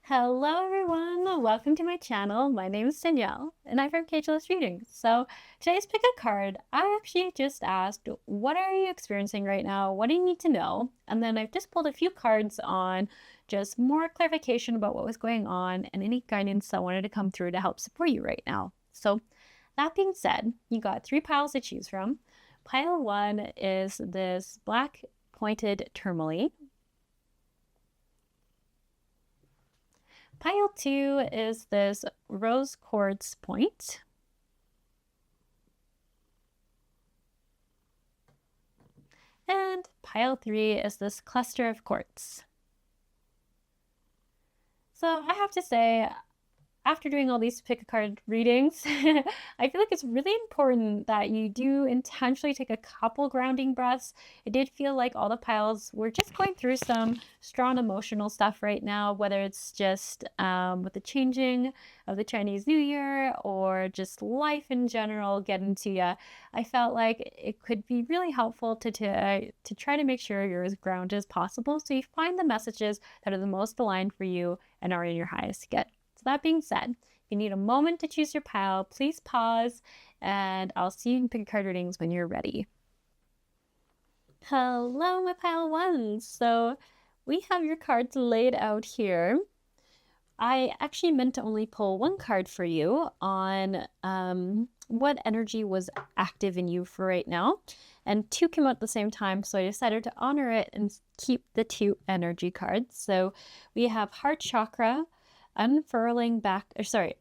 Hello everyone, welcome to my channel. My name is Danielle and I'm from Cageless Readings. So today's pick a card, I actually just asked, what are you experiencing right now? What do you need to know? And then I've just pulled a few cards on just more clarification about what was going on and any guidance that wanted to come through to help support you right now. So that being said, you got three piles to choose from. Pile one is this black pointed tourmaline. Pile two is this rose quartz point. And pile three is this cluster of quartz. So I have to say, after doing all these pick a card readings, I feel like it's really important that you do intentionally take a couple grounding breaths. It did feel like all the piles were just going through some strong emotional stuff right now, whether it's just with the changing of the Chinese New Year or just life in general getting to you. I felt like it could be really helpful to try to make sure you're as grounded as possible so you find the messages that are the most aligned for you and are in your highest good. So that being said, if you need a moment to choose your pile, please pause and I'll see you in pick a card readings when you're ready. Hello, my pile ones. So we have your cards laid out here. I actually meant to only pull one card for you on what energy was active in you for right now. And two came out at the same time, so I decided to honor it and keep the two energy cards. So we have heart chakra, unfurling back to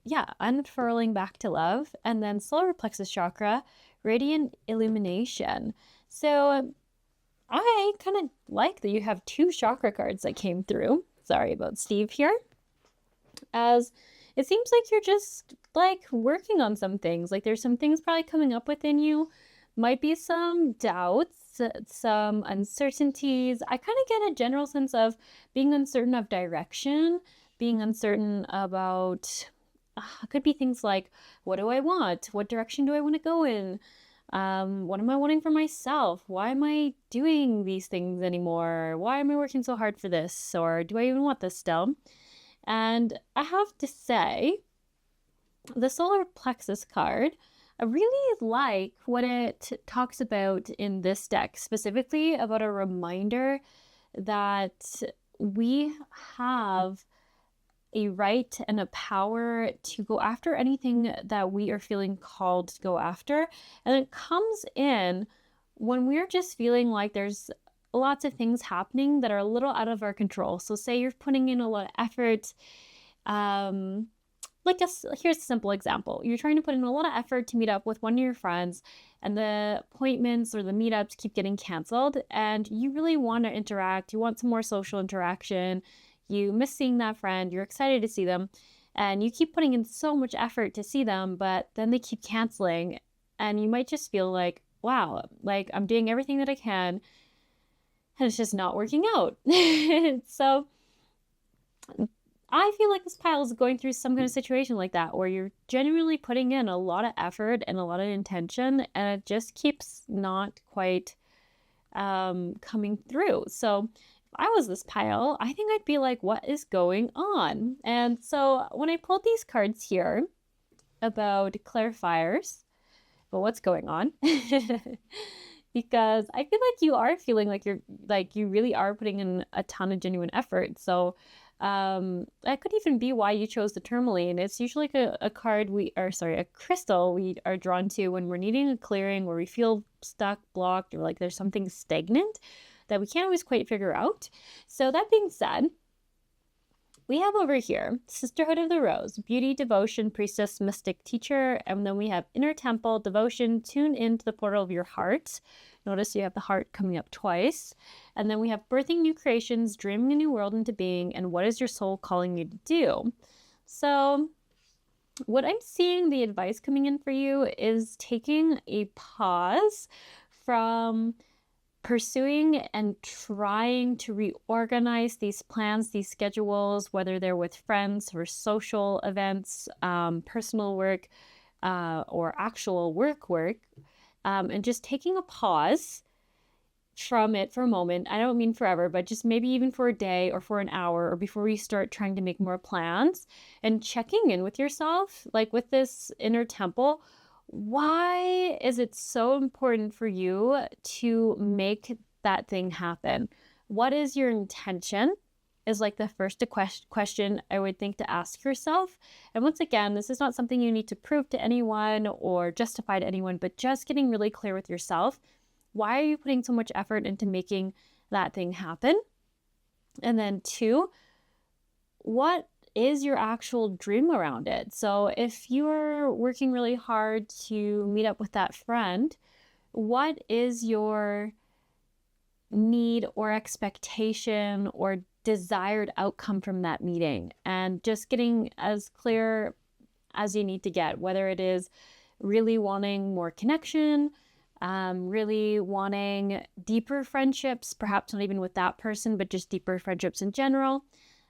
love, and then solar plexus chakra, radiant illumination. So I kind of like that you have two chakra cards that came through. Sorry about Steve here. As it seems like you're just like working on some things. Like there's some things probably coming up within you. Might be some doubts, some uncertainties. I kind of get a general sense of being uncertain of direction, being uncertain about, could be things like, what do I want? What direction do I want to go in? What am I wanting for myself? Why am I doing these things anymore? Why am I working so hard for this? Or do I even want this still? And I have to say, the solar plexus card, I really like what it talks about in this deck, specifically about a reminder that we have a right and a power to go after anything that we are feeling called to go after. And it comes in when we're just feeling like there's lots of things happening that are a little out of our control. So say you're putting in a lot of effort. Here's a simple example. You're trying to put in a lot of effort to meet up with one of your friends and the appointments or the meetups keep getting canceled and you really want to interact. You want some more social interaction. You miss seeing that friend. You're excited to see them and you keep putting in so much effort to see them, but then they keep canceling and you might just feel like, wow, like I'm doing everything that I can and it's just not working out. So I feel like this pile is going through some kind of situation like that where you're genuinely putting in a lot of effort and a lot of intention and it just keeps not quite coming through. So if I was this pile, I think I'd be like, what is going on? And so when I pulled these cards here about clarifiers, but what's going on? Because I feel like you are feeling like you really are putting in a ton of genuine effort. So that could even be why you chose the tourmaline. It's usually like a crystal we are drawn to when we're needing a clearing, where we feel stuck, blocked, or like there's something stagnant that we can't always quite figure out. So that being said, we have over here Sisterhood of the Rose, Beauty, Devotion, Priestess, Mystic, Teacher, and then we have Inner Temple, Devotion, Tune into the portal of your heart. Notice you have the heart coming up twice. And then we have Birthing New Creations, Dreaming a New World into Being, and What is your soul calling you to do? So what I'm seeing, the advice coming in for you is taking a pause from pursuing and trying to reorganize these plans, these schedules, whether they're with friends or social events, personal work, or actual work, and just taking a pause from it for a moment. I don't mean forever, but just maybe even for a day or for an hour, or before you start trying to make more plans, and checking in with yourself, like with this inner temple. Why is it so important for you to make that thing happen? What is your intention? Is like the first question I would think to ask yourself. And once again, this is not something you need to prove to anyone or justify to anyone, but just getting really clear with yourself. Why are you putting so much effort into making that thing happen? And then 2, what is your actual dream around it? So if you're working really hard to meet up with that friend, what is your need or expectation or desired outcome from that meeting? And just getting as clear as you need to get, whether it is really wanting more connection, really wanting deeper friendships, perhaps not even with that person, but just deeper friendships in general.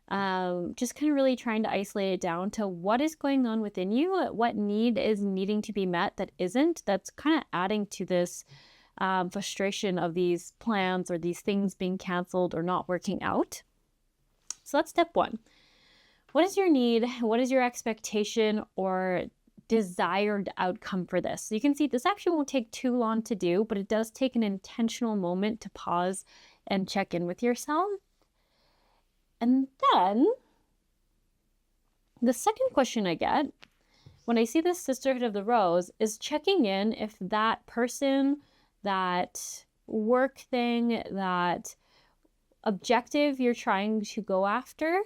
Just kind of really trying to isolate it down to what is going on within you, what need is needing to be met that isn't, that's kind of adding to this frustration of these plans or these things being canceled or not working out. So that's step 1. What is your need? What is your expectation or desired outcome for this? So you can see this actually won't take too long to do, but it does take an intentional moment to pause and check in with yourself. And then the second question I get when I see this Sisterhood of the Rose is checking in if that person, that work thing, that objective you're trying to go after,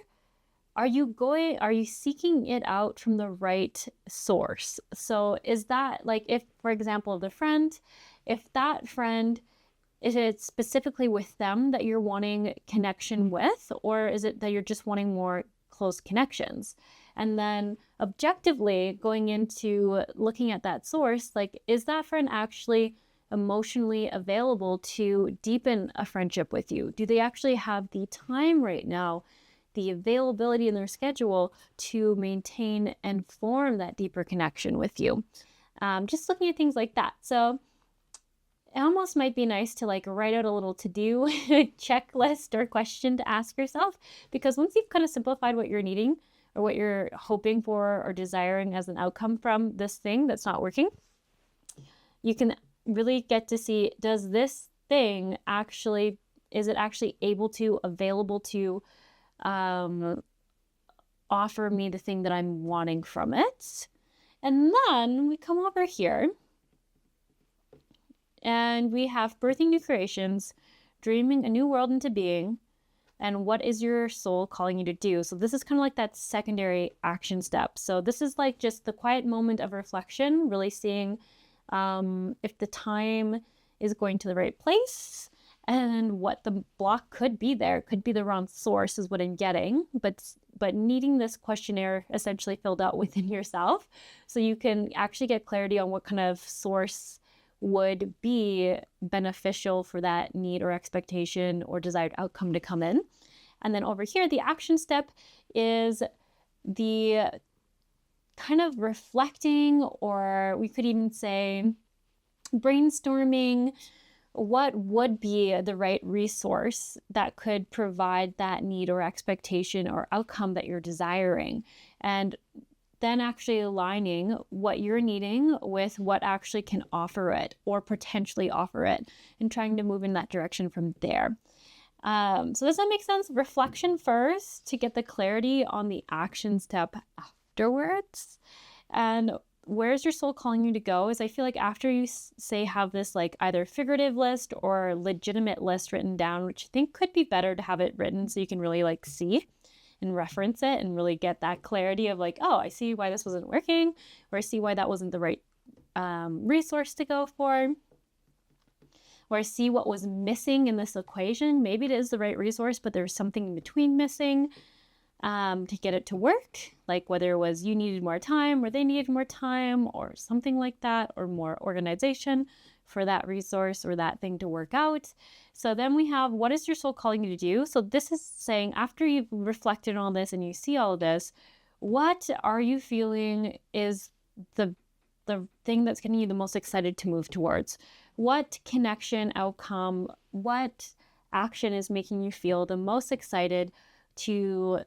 are you seeking it out from the right source? So is that like, if, for example, if that friend, is it specifically with them that you're wanting connection with, or is it that you're just wanting more close connections? And then objectively going into looking at that source, like, is that friend actually emotionally available to deepen a friendship with you? Do they actually have the time right now, the availability in their schedule to maintain and form that deeper connection with you? Just looking at things like that. So it almost might be nice to like write out a little to-do checklist or question to ask yourself, because once you've kind of simplified what you're needing or what you're hoping for or desiring as an outcome from this thing that's not working, you can really get to see, does this thing actually, is it actually available to offer me the thing that I'm wanting from it? And then we come over here and we have birthing new creations, dreaming a new world into being, and what is your soul calling you to do? So this is kind of like that secondary action step. So this is like just the quiet moment of reflection, really seeing if the time is going to the right place and what the block could be there. Could be the wrong source is what I'm getting, but needing this questionnaire essentially filled out within yourself so you can actually get clarity on what kind of source would be beneficial for that need or expectation or desired outcome to come in. And then over here, the action step is the kind of reflecting, or we could even say brainstorming, what would be the right resource that could provide that need or expectation or outcome that you're desiring. And then actually aligning what you're needing with what actually can offer it or potentially offer it, and trying to move in that direction from there. So does that make sense? Reflection first to get the clarity on the action step afterwards. And where's your soul calling you to go is, I feel like after you say have this like either figurative list or legitimate list written down, which I think could be better to have it written so you can really like see and reference it and really get that clarity of like, oh, I see why this wasn't working, or I see why that wasn't the right resource to go for, or I see what was missing in this equation. Maybe it is the right resource, but there's something in between missing to get it to work, like whether it was you needed more time or they needed more time or something like that, or more organization for that resource or that thing to work out. So then we have, what is your soul calling you to do? So this is saying, after you've reflected on this and you see all of this, what are you feeling is the thing that's getting you the most excited to move towards? what connection, outcome, what action is making you feel the most excited to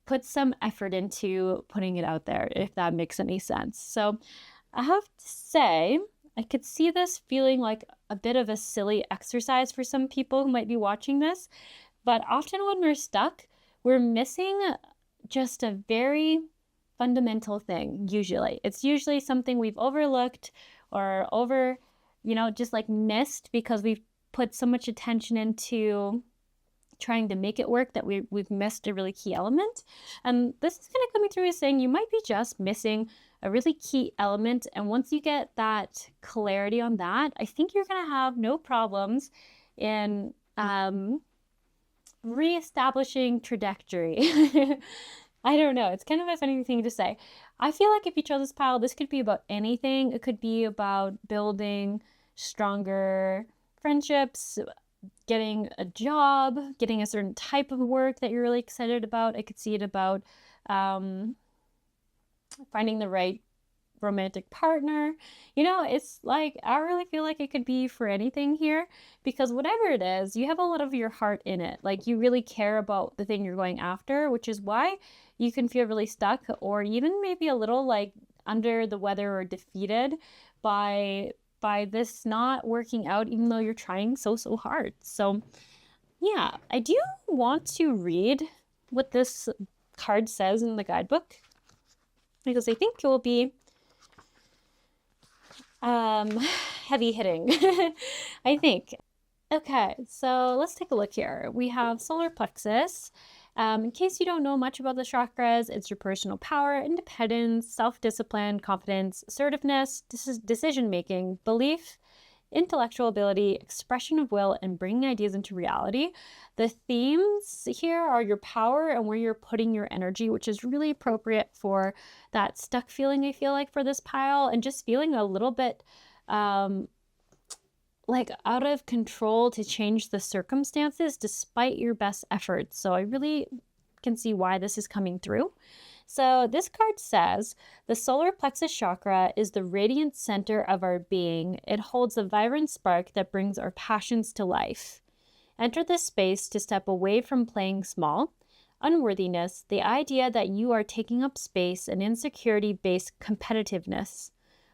put some effort into putting it out there, if that makes any sense. So I have to say, I could see this feeling like a bit of a silly exercise for some people who might be watching this, but often when we're stuck, we're missing just a very fundamental thing. Usually it's usually something we've overlooked or just like missed because we've put so much attention into trying to make it work that we've missed a really key element. And this is kind of coming through as saying you might be just missing a really key element. And once you get that clarity on that, I think you're going to have no problems in reestablishing trajectory. I don't know. It's kind of a funny thing to say. I feel like if you chose this pile, this could be about anything. It could be about building stronger friendships, getting a job, getting a certain type of work that you're really excited about. I could see it about finding the right romantic partner. It's like, I really feel like it could be for anything here, because whatever it is, you have a lot of your heart in it. Like, you really care about the thing you're going after, which is why you can feel really stuck or even maybe a little like under the weather or defeated by this not working out, even though you're trying so hard. So yeah, I do want to read what this card says in the guidebook, because I think it will be heavy hitting. I think. Okay, so let's take a look here. We have solar plexus. In case you don't know much about the chakras, it's your personal power, independence, self-discipline, confidence, assertiveness, decision-making, belief, intellectual ability, expression of will, and bringing ideas into reality. The themes here are your power and where you're putting your energy, which is really appropriate for that stuck feeling I feel like for this pile, and just feeling a little bit like out of control to change the circumstances despite your best efforts. So I really can see why this is coming through. So this card says, the solar plexus chakra is the radiant center of our being. It holds a vibrant spark that brings our passions to life. Enter this space to step away from playing small, unworthiness, the idea that you are taking up space, and insecurity-based competitiveness.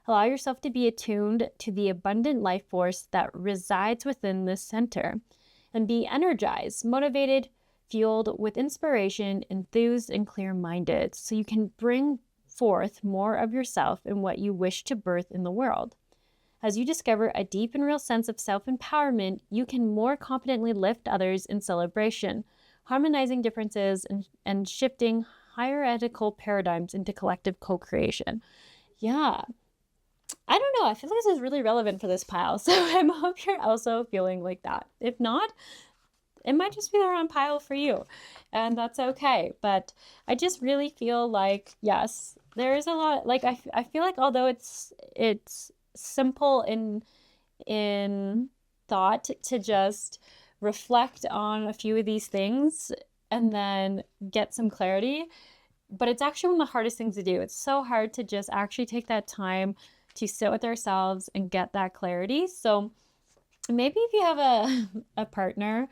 Allow yourself to be attuned to the abundant life force that resides within this center, and be energized, motivated, fueled with inspiration, enthused, and clear-minded, so you can bring forth more of yourself and what you wish to birth in the world. As you discover a deep and real sense of self-empowerment, you can more confidently lift others in celebration, harmonizing differences and shifting hierarchical paradigms into collective co-creation. Yeah. I don't know. I feel like this is really relevant for this pile. So I hope you're also feeling like that. If not, it might just be the wrong pile for you. And that's okay. But I just really feel like, yes, there is a lot. Like, I feel like although it's simple in thought to just reflect on a few of these things and then get some clarity, but it's actually one of the hardest things to do. It's so hard to just actually take that time to sit with ourselves and get that clarity. So maybe if you have a partner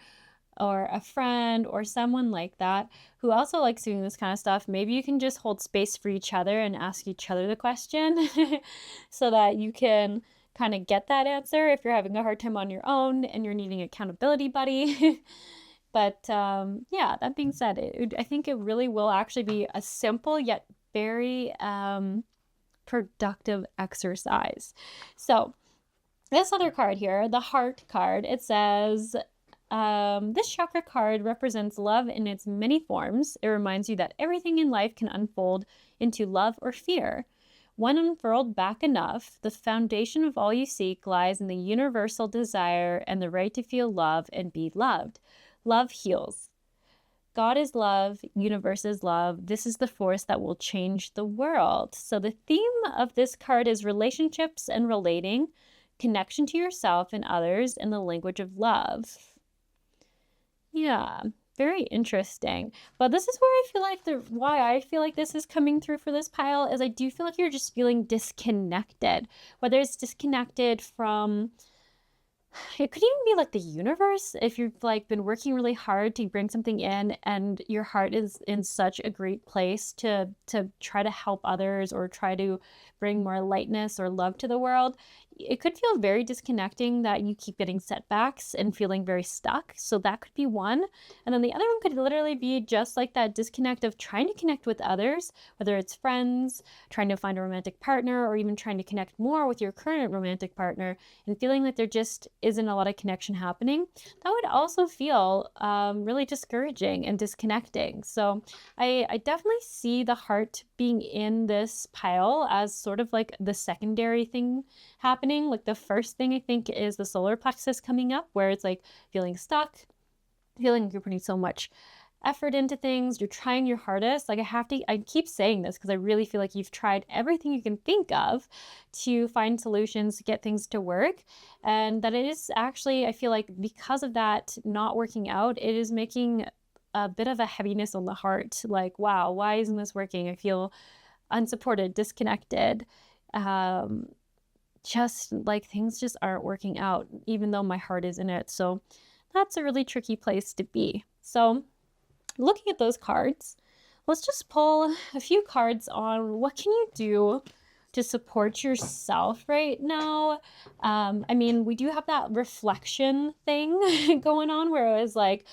or a friend or someone like that who also likes doing this kind of stuff, maybe you can just hold space for each other and ask each other the question so that you can kind of get that answer if you're having a hard time on your own and you're needing an accountability buddy. But yeah, that being said, I think it really will actually be a simple yet very productive exercise. So this other card here, the heart card, it says, this chakra card represents love in its many forms. It reminds you that everything in life can unfold into love or fear. When unfurled back enough, the foundation of all you seek lies in the universal desire and the right to feel love and be loved. Love heals. God is love, universe is love. This is the force that will change the world. So the theme of this card is relationships and relating, connection to yourself and others, and the language of love. Yeah. Very interesting. But this is where I feel like why I feel like this is coming through for this pile is I do feel like you're just feeling disconnected. Whether it's disconnected from, it could even be like the universe. If you've like been working really hard to bring something in and your heart is in such a great place to try to help others or try to bring more lightness or love to the world, it could feel very disconnecting that you keep getting setbacks and feeling very stuck. So that could be one. And then the other one could literally be just like that disconnect of trying to connect with others, whether it's friends, trying to find a romantic partner, or even trying to connect more with your current romantic partner and feeling like there just isn't a lot of connection happening. That would also feel really discouraging and disconnecting. So I definitely see the heart being in this pile as sort of like the secondary thing happening. Like the first thing I think is the solar plexus coming up, where it's like feeling stuck, feeling like you're putting so much effort into things, you're trying your hardest. Like I keep saying this because I really feel like you've tried everything you can think of to find solutions to get things to work. And that it is actually, I feel like because of that not working out, it is making a bit of a heaviness on the heart. Like, wow, why isn't this working? I feel unsupported, disconnected. Just like things just aren't working out, even though my heart is in it. So that's a really tricky place to be. So looking at those cards, let's just pull a few cards on what can you do to support yourself right now. I mean, we do have that reflection thing going on where it was like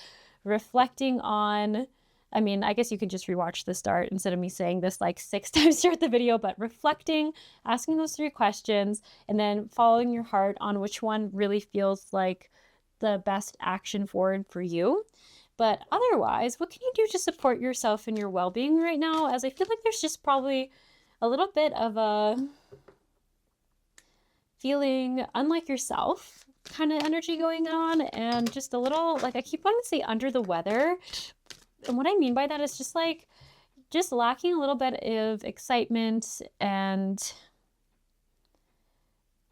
reflecting on, I mean, I guess you could just rewatch the start instead of me saying this like 6 times throughout the video, but reflecting, asking those 3 questions, and then following your heart on which one really feels like the best action forward for you. But otherwise, what can you do to support yourself and your well-being right now? As I feel like there's just probably a little bit of a feeling unlike yourself kind of energy going on, and just a little, like I keep wanting to say under the weather. And what I mean by that is just like, just lacking a little bit of excitement, and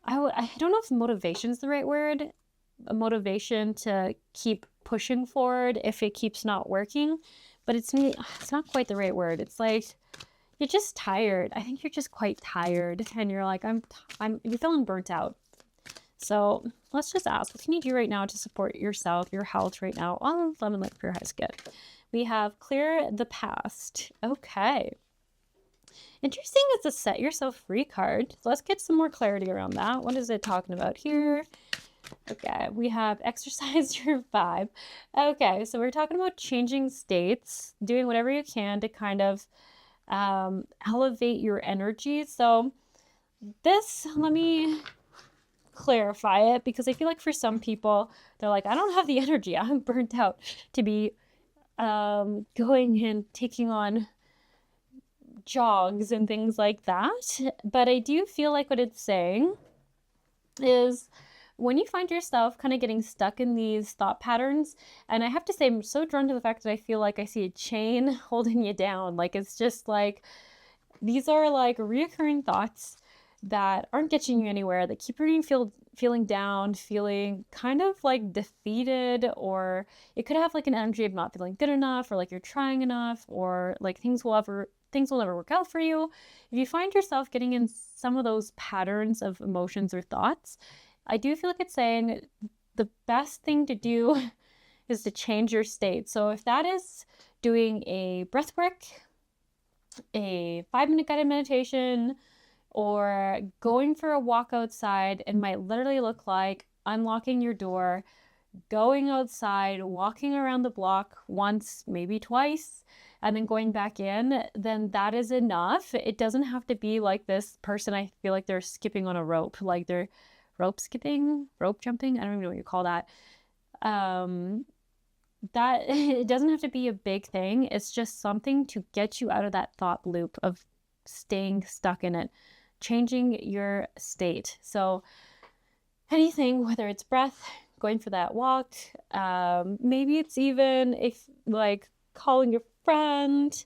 I don't know if motivation is the right word, a motivation to keep pushing forward if it keeps not working, but it's not quite the right word. It's like, you're just tired. I think you're just quite tired, and you're like, you're feeling burnt out. So let's just ask, what can you do right now to support yourself, your health right now? Oh, lemon light for your highest good. We have clear the past. Okay. Interesting, it's a set yourself free card. So let's get some more clarity around that. What is it talking about here? Okay, we have exercise your vibe. Okay, so we're talking about changing states, doing whatever you can to kind of elevate your energy. So this, let me clarify it, because I feel like for some people, they're like, I don't have the energy, I'm burnt out to be going and taking on jogs and things like that. But I do feel like what it's saying is when you find yourself kind of getting stuck in these thought patterns, and I have to say, I'm so drawn to the fact that I feel like I see a chain holding you down. Like, it's just like, these are like reoccurring thoughts that aren't getting you anywhere, that keep you feeling down, feeling kind of like defeated, or it could have like an energy of not feeling good enough, or like you're trying enough, or like things will never work out for you. If you find yourself getting in some of those patterns of emotions or thoughts, I do feel like it's saying the best thing to do is to change your state. So if that is doing a breath work, a 5-minute guided meditation, or going for a walk outside, it might literally look like unlocking your door, going outside, walking around the block once, maybe twice, and then going back in, then that is enough. It doesn't have to be like this person, I feel like they're skipping on a rope, like they're rope skipping, rope jumping, I don't even know what you call that. That it doesn't have to be a big thing. It's just something to get you out of that thought loop of staying stuck in it, changing your state. So anything, whether it's breath, going for that walk, maybe it's even if like calling a friend,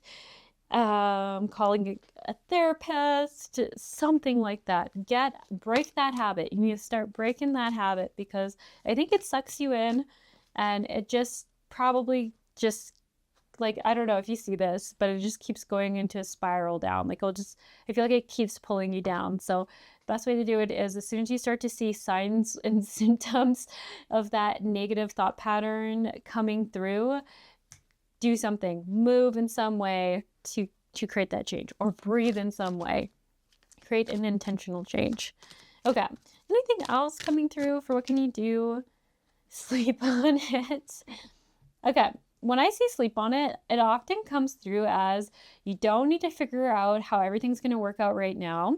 calling a therapist, something like that. Break that habit. You need to start breaking that habit, because I think it sucks you in, and it just probably just like, I don't know if you see this, but it just keeps going into a spiral down. Like I feel like it keeps pulling you down. So best way to do it is as soon as you start to see signs and symptoms of that negative thought pattern coming through, do something, move in some way to create that change, or breathe in some way, create an intentional change. Okay, anything else coming through for what can you do? Sleep on it. Okay, when I say sleep on it, it often comes through as you don't need to figure out how everything's going to work out right now.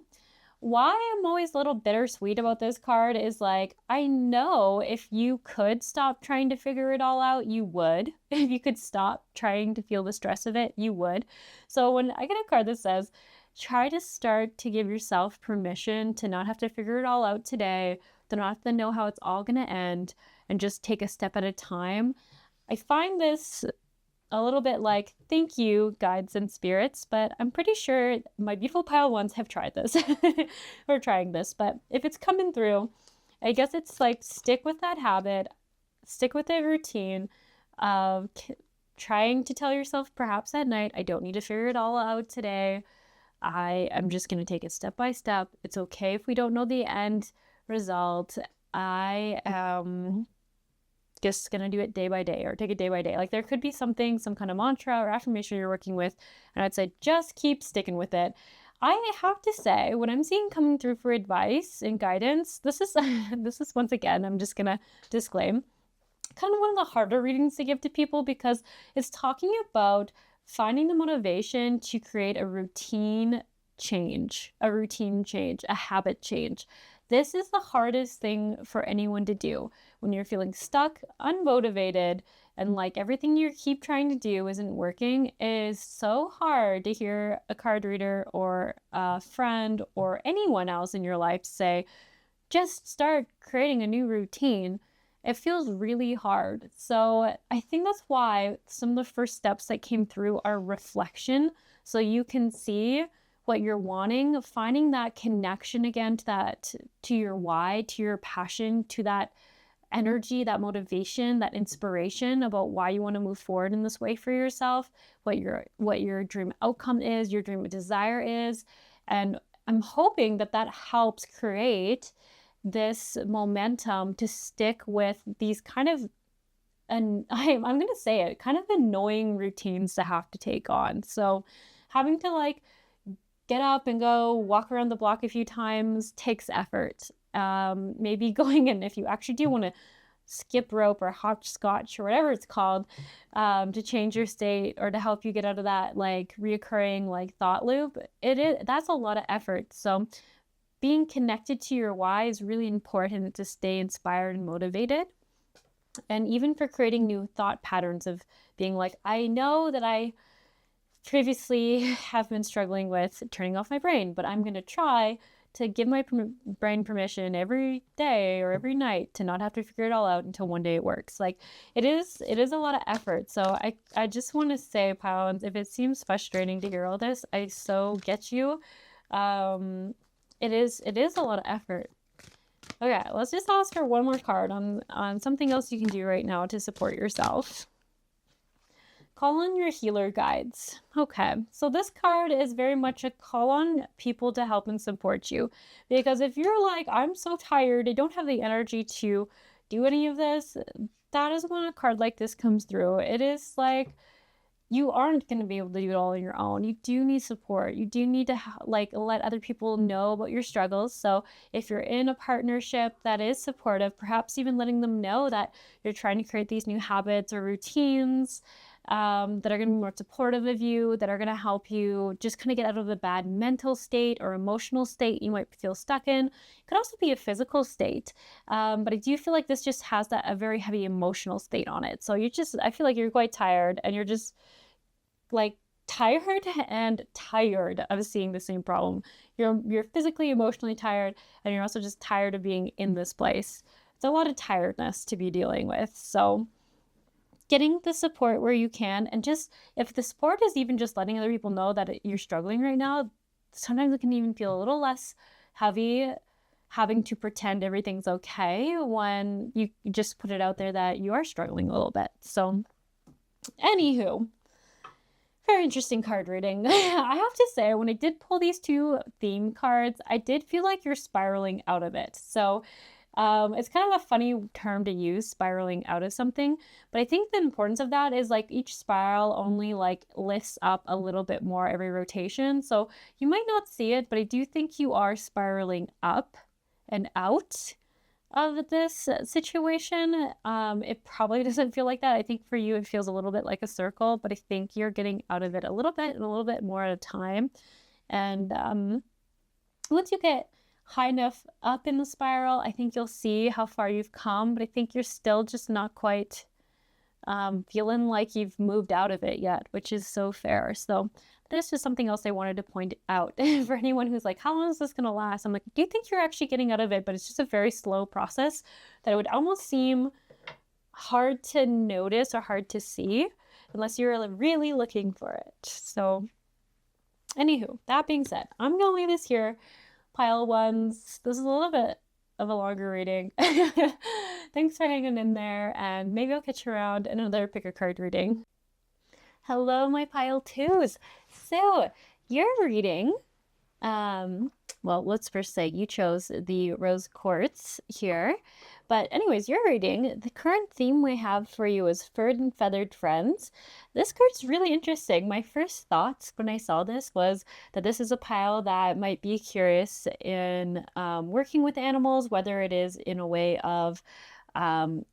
Why I'm always a little bittersweet about this card is like, I know if you could stop trying to figure it all out, you would. If you could stop trying to feel the stress of it, you would. So when I get a card that says, try to start to give yourself permission to not have to figure it all out today, to not have to know how it's all going to end, and just take a step at a time. I find this a little bit like, thank you, guides and spirits, but I'm pretty sure my beautiful pile ones have tried this or trying this. But if it's coming through, I guess it's like, stick with that habit, stick with the routine of trying to tell yourself perhaps at night, I don't need to figure it all out today. I am just going to take it step by step. It's okay if we don't know the end result. I am just going to do it day by day, or take it day by day. Like, there could be something, some kind of mantra or affirmation you're working with, and I'd say just keep sticking with it. I have to say, what I'm seeing coming through for advice and guidance, this is once again, I'm just going to disclaim, kind of one of the harder readings to give to people, because it's talking about finding the motivation to create a routine change, a habit change. This is the hardest thing for anyone to do when you're feeling stuck, unmotivated, and like everything you keep trying to do isn't working. It is so hard to hear a card reader or a friend or anyone else in your life say, just start creating a new routine. It feels really hard. So I think that's why some of the first steps that came through are reflection. So you can see what you're wanting, finding that connection again to your why, to your passion, to that energy, that motivation, that inspiration about why you want to move forward in this way for yourself, what your dream outcome is, your dream desire is. And I'm hoping that helps create this momentum to stick with these kind of, and I'm going to say it, kind of annoying routines to have to take on. So having to like get up and go walk around the block a few times takes effort. Maybe going in, if you actually do want to skip rope or hopscotch or whatever it's called, to change your state or to help you get out of that like reoccurring like thought loop, that's a lot of effort. So being connected to your why is really important to stay inspired and motivated. And even for creating new thought patterns of being like, I know that I previously have been struggling with turning off my brain, but I'm going to try to give my brain permission every day or every night to not have to figure it all out until one day it works. Like, it is a lot of effort. So I just want to say, Pawans, if it seems frustrating to hear all this, I so get you. It is a lot of effort. Okay, let's just ask for one more card on something else you can do right now to support yourself. Call on your healer guides. Okay, so this card is very much a call on people to help and support you. Because if you're like, I'm so tired, I don't have the energy to do any of this, that is when a card like this comes through. It is like, you aren't going to be able to do it all on your own. You do need support. You do need to like let other people know about your struggles. So if you're in a partnership that is supportive, perhaps even letting them know that you're trying to create these new habits or routines that are going to be more supportive of you, that are going to help you just kind of get out of the bad mental state or emotional state you might feel stuck in. It could also be a physical state, but I do feel like this just has a very heavy emotional state on it. So I feel like you're quite tired, and you're just like tired of seeing the same problem. You're physically, emotionally tired, and you're also just tired of being in this place. It's a lot of tiredness to be dealing with. So getting the support where you can, and just if the support is even just letting other people know that you're struggling right now, sometimes it can even feel a little less heavy having to pretend everything's okay when you just put it out there that you are struggling a little bit. So Anywho, very interesting card reading. I have to say, when I did pull these two theme cards, I did feel like you're spiraling out of it. So it's kind of a funny term to use, spiraling out of something, but I think the importance of that is like each spiral only like lifts up a little bit more every rotation. So you might not see it, but I do think you are spiraling up and out of this situation. It probably doesn't feel like that. I think for you, it feels a little bit like a circle, but I think you're getting out of it a little bit and a little bit more at a time. And once you get high enough up in the spiral, I think you'll see how far you've come, but I think you're still just not quite feeling like you've moved out of it yet, which is so fair. So this is something else I wanted to point out for anyone who's like, how long is this going to last? I'm like, do you think you're actually getting out of it? But it's just a very slow process that it would almost seem hard to notice or hard to see unless you're really looking for it. So anywho, that being said, I'm going to leave this here. Pile ones. This is a little bit of a longer reading. Thanks for hanging in there, and maybe I'll catch you around in another pick a card reading. Hello, my pile twos. So your reading, well, let's first say you chose the rose quartz here. But anyways, your reading, the current theme we have for you is furred and feathered friends. This card's really interesting. My first thoughts when I saw this was that this is a pile that might be curious in working with animals, whether it is in a way of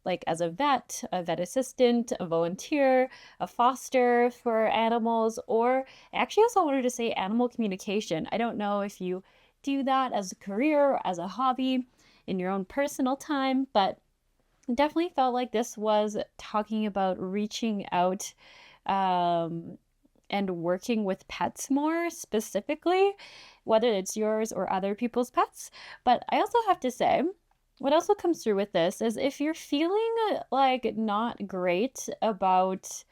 like as a vet assistant, a volunteer, a foster for animals, or I actually also wanted to say animal communication. I don't know if you do that as a career or as a hobby in your own personal time, but definitely felt like this was talking about reaching out and working with pets more specifically, whether it's yours or other people's pets. But I also have to say, what also comes through with this is if you're feeling like not great about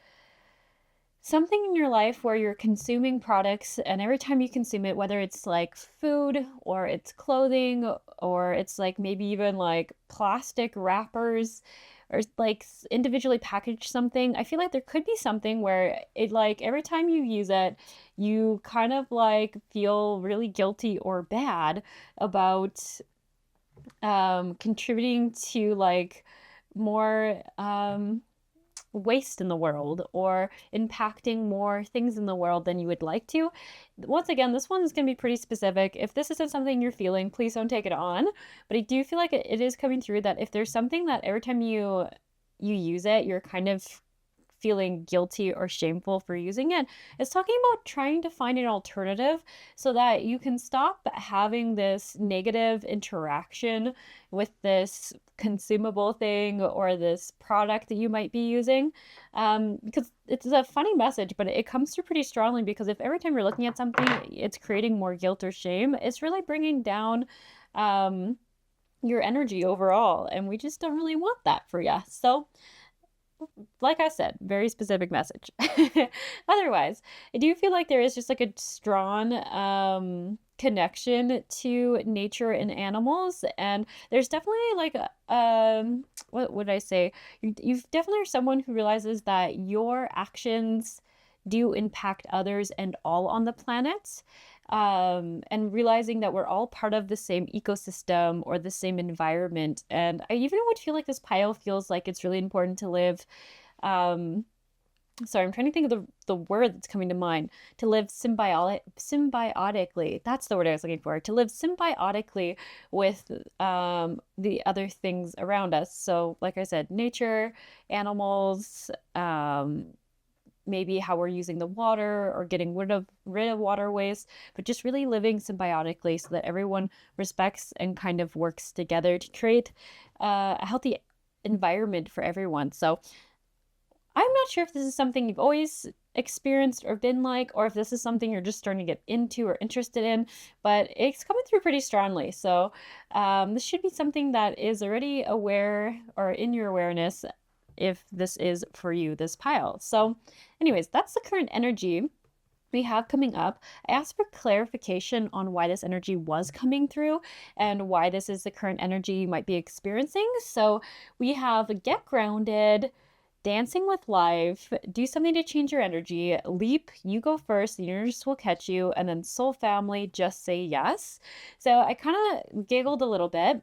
something in your life where you're consuming products and every time you consume it, whether it's like food or it's clothing or it's like maybe even like plastic wrappers or like individually packaged something, I feel like there could be something where it like every time you use it, you kind of like feel really guilty or bad about contributing to like more waste in the world or impacting more things in the world than you would like to. Once again, this one's going to be pretty specific. If this isn't something you're feeling, please don't take it on. But I do feel like it is coming through that if there's something that every time you use it, you're kind of feeling guilty or shameful for using it. It's talking about trying to find an alternative so that you can stop having this negative interaction with this consumable thing or this product that you might be using. Because it's a funny message, but it comes through pretty strongly because if every time you're looking at something, it's creating more guilt or shame, it's really bringing down your energy overall. And we just don't really want that for you. So like I said, very specific message. Otherwise, I do feel like there is just like a strong connection to nature and animals, and there's definitely like what would I say? You've definitely are someone who realizes that your actions do impact others and all on the planet. And realizing that we're all part of the same ecosystem or the same environment. And I even would feel like this pile feels like it's really important to live. Sorry, I'm trying to think of the word that's coming to mind. To live symbiotically. That's the word I was looking for. To live symbiotically with the other things around us. So, like I said, nature, animals, maybe how we're using the water or getting rid of water waste, but just really living symbiotically so that everyone respects and kind of works together to create a healthy environment for everyone. So I'm not sure if this is something you've always experienced or been like, or if this is something you're just starting to get into or interested in, but it's coming through pretty strongly. So this should be something that is already aware or in your awareness if this is for you, this pile. So anyways, that's the current energy we have coming up. I asked for clarification on why this energy was coming through and why this is the current energy you might be experiencing. So we have get grounded, dancing with life, do something to change your energy, leap, you go first, the universe will catch you, and then soul family, just say yes. So I kind of giggled a little bit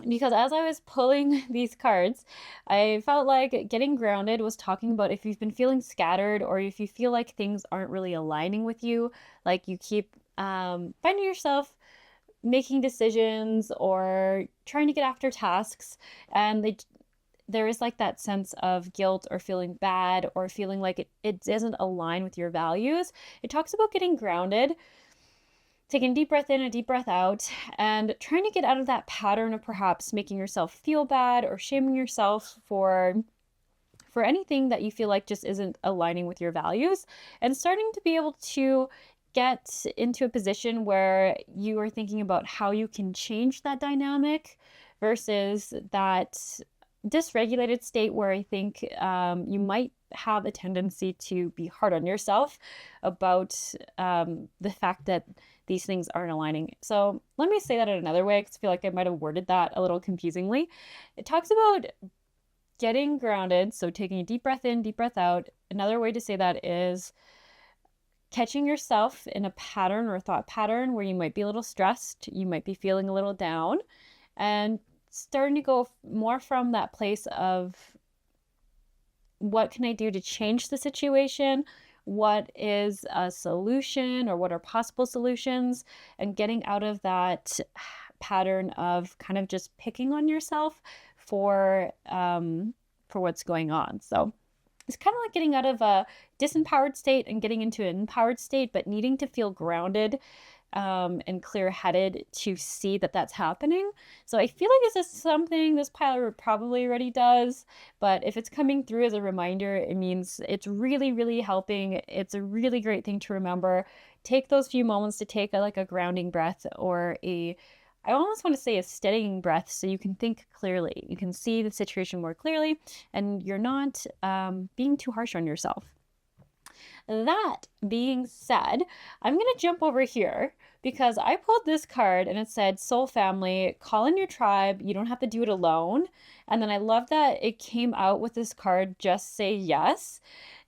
because as I was pulling these cards, I felt like getting grounded was talking about if you've been feeling scattered or if you feel like things aren't really aligning with you, like you keep finding yourself making decisions or trying to get after tasks, and there is like that sense of guilt or feeling bad or feeling like it doesn't align with your values. It talks about getting grounded, taking a deep breath in, a deep breath out, and trying to get out of that pattern of perhaps making yourself feel bad or shaming yourself for anything that you feel like just isn't aligning with your values, and starting to be able to get into a position where you are thinking about how you can change that dynamic versus that dysregulated state where I think you might have a tendency to be hard on yourself about the fact that these things aren't aligning. So let me say that in another way, because I feel like I might have worded that a little confusingly. It talks about getting grounded, so taking a deep breath in, deep breath out. Another way to say that is catching yourself in a pattern or a thought pattern where you might be a little stressed, you might be feeling a little down, and starting to go more from that place of what can I do to change the situation? What is a solution or what are possible solutions? And getting out of that pattern of kind of just picking on yourself for what's going on. So it's kind of like getting out of a disempowered state and getting into an empowered state, but needing to feel grounded and clear-headed to see that that's happening. So I feel like this is something this pile probably already does, but if it's coming through as a reminder, it means it's really, really helping. It's a really great thing to remember. Take those few moments to take a grounding breath, or I almost want to say a steadying breath, so you can think clearly. You can see the situation more clearly, and you're not being too harsh on yourself. That being said, I'm going to jump over here because I pulled this card and it said soul family, call in your tribe. You don't have to do it alone. And then I love that it came out with this card, just say yes.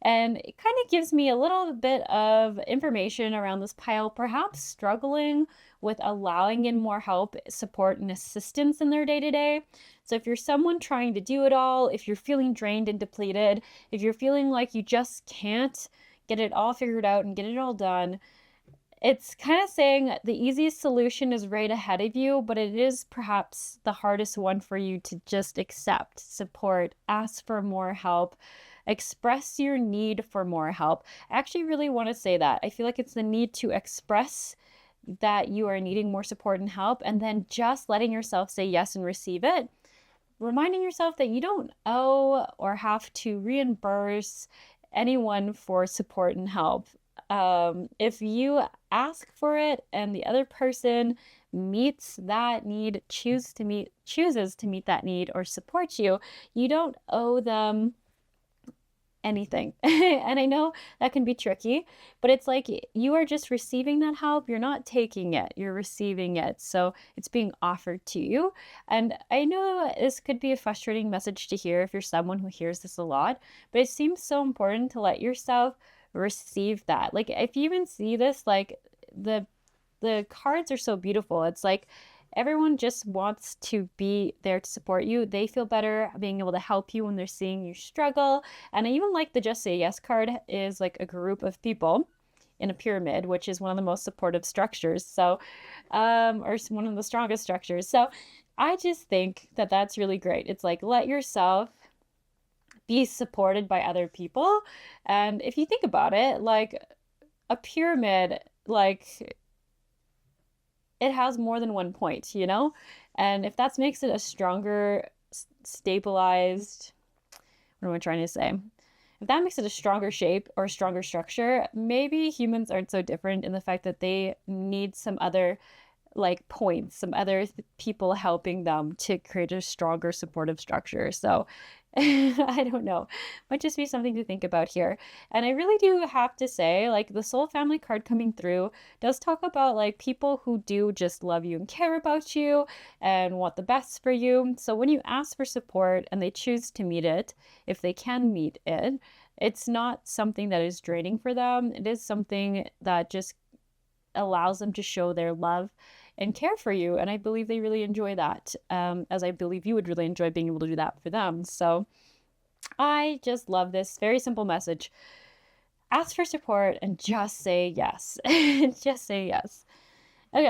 And it kind of gives me a little bit of information around this pile, perhaps struggling with allowing in more help, support, and assistance in their day-to-day. So if you're someone trying to do it all, if you're feeling drained and depleted, if you're feeling like you just can't get it all figured out and get it all done, it's kind of saying the easiest solution is right ahead of you, but it is perhaps the hardest one for you to just accept, support, ask for more help, express your need for more help. I actually really want to say that. I feel like it's the need to express that you are needing more support and help, and then just letting yourself say yes and receive it. Reminding yourself that you don't owe or have to reimburse anyone for support and help. If you ask for it and the other person meets that need, chooses to meet that need or support you, you don't owe them anything. And I know that can be tricky, but it's like you are just receiving that help. You're not taking it, you're receiving it. So it's being offered to you. And I know this could be a frustrating message to hear if you're someone who hears this a lot, but it seems so important to let yourself receive that. Like if you even see this, like the cards are so beautiful. It's like everyone just wants to be there to support you. They feel better being able to help you when they're seeing you struggle. And I even like the Just Say Yes card is like a group of people in a pyramid, which is one of the most supportive structures. So, or one of the strongest structures. So I just think that that's really great. It's like, let yourself be supported by other people. And if you think about it, like a pyramid, like it has more than one point, you know? And if that makes it a stronger, stabilized, what am I trying to say? If that makes it a stronger shape or a stronger structure, maybe humans aren't so different in the fact that they need some other like points, some other people helping them to create a stronger supportive structure. So I don't know. Might just be something to think about here. And I really do have to say, like, the soul family card coming through does talk about like people who do just love you and care about you and want the best for you. So when you ask for support and they choose to meet it, if they can meet it, it's not something that is draining for them. It is something that just allows them to show their love and care for you. And I believe they really enjoy that, as I believe you would really enjoy being able to do that for them. So I just love this very simple message. Ask for support and just say yes. Just say yes. Okay.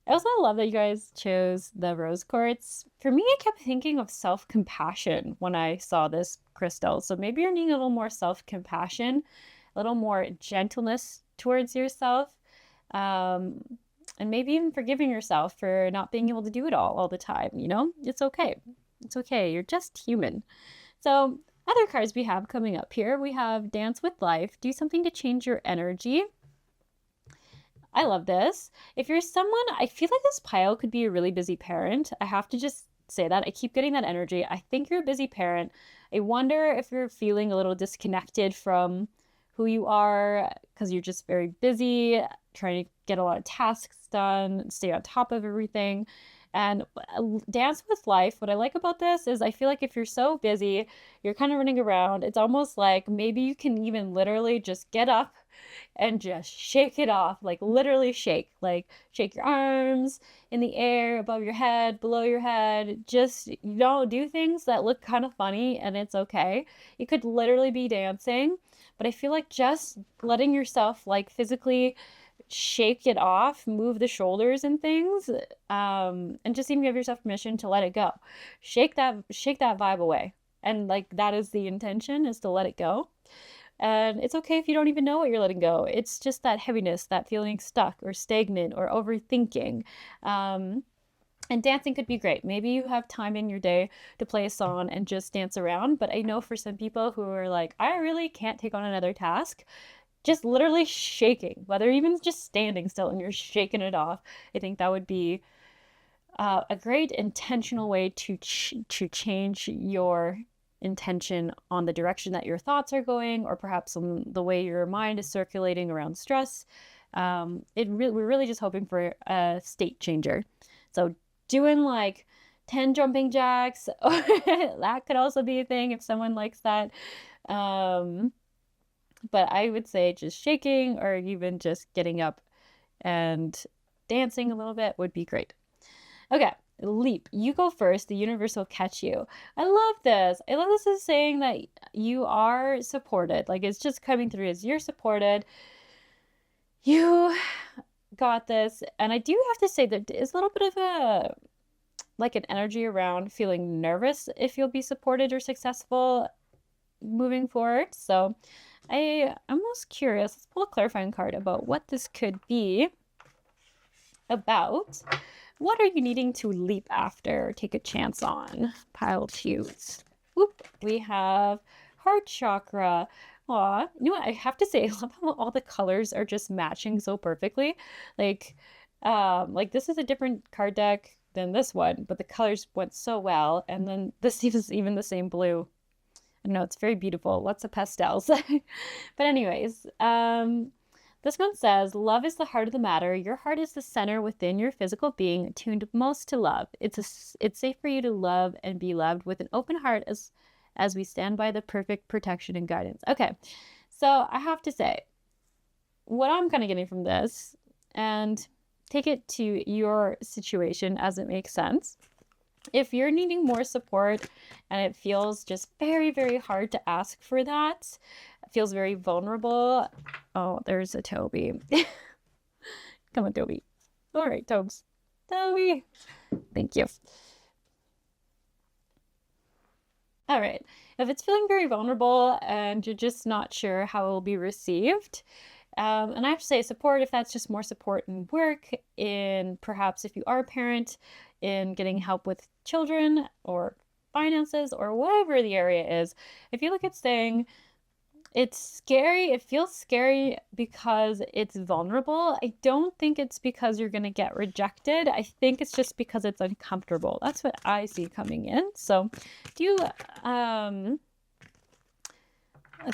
I also love that you guys chose the rose quartz. For me, I kept thinking of self-compassion when I saw this crystal. So maybe you're needing a little more self-compassion, a little more gentleness towards yourself. And maybe even forgiving yourself for not being able to do it all the time, you know? It's okay. It's okay. You're just human. So other cards we have coming up here, we have Dance with Life. Do something to change your energy. I love this. If you're someone, I feel like this pile could be a really busy parent. I have to just say that. I keep getting that energy. I think you're a busy parent. I wonder if you're feeling a little disconnected from who you are because you're just very busy, trying to get a lot of tasks done, stay on top of everything. And Dance with Life, what I like about this is I feel like if you're so busy, you're kind of running around, it's almost like maybe you can even literally just get up and just shake it off, like literally shake, like shake your arms in the air, above your head, below your head, just, you know, do things that look kind of funny and it's okay. You could literally be dancing, but I feel like just letting yourself like physically shake it off, move the shoulders and things, and just even give yourself permission to let it go. Shake that vibe away. And like that is the intention, is to let it go. And it's okay if you don't even know what you're letting go. It's just that heaviness, that feeling stuck or stagnant or overthinking. And dancing could be great. Maybe you have time in your day to play a song and just dance around. But I know for some people who are like, I really can't take on another task, just literally shaking, whether even just standing still and you're shaking it off, I think that would be a great intentional way to change your intention on the direction that your thoughts are going, or perhaps on the way your mind is circulating around stress. We're really just hoping for a state changer. So doing like 10 jumping jacks, that could also be a thing if someone likes that. But I would say just shaking or even just getting up and dancing a little bit would be great. Okay, leap. You go first. The universe will catch you. I love this. I love this as saying that you are supported. Like it's just coming through as you're supported. You got this. And I do have to say that there is a little bit of a like an energy around feeling nervous if you'll be supported or successful moving forward. So I'm most curious. Let's pull a clarifying card about what this could be about. What are you needing to leap after or take a chance on? Pile choose. Whoop. We have heart chakra. Aw, you know what? I have to say, I love how all the colors are just matching so perfectly. Like this is a different card deck than this one, but the colors went so well. And then this is even the same blue. I know, it's very beautiful. Lots of pastels. But anyways, this one says, love is the heart of the matter. Your heart is the center within your physical being, tuned most to love. It's safe for you to love and be loved with an open heart as we stand by the perfect protection and guidance. Okay, so I have to say, what I'm kind of getting from this, and take it to your situation as it makes sense. If you're needing more support and it feels just very, very hard to ask for that, it feels very vulnerable. Oh, there's a Toby. Come on, Toby. All right, Tobes. Toby. Thank you. All right. If it's feeling very vulnerable and you're just not sure how it will be received, and I have to say support, if that's just more support in work, in perhaps if you are a parent, in getting help with children or finances or whatever the area is, I feel like it's saying It's scary. It feels scary because it's vulnerable. I don't think it's because you're going to get rejected. I think it's just because it's uncomfortable. That's what I see coming in. So do you,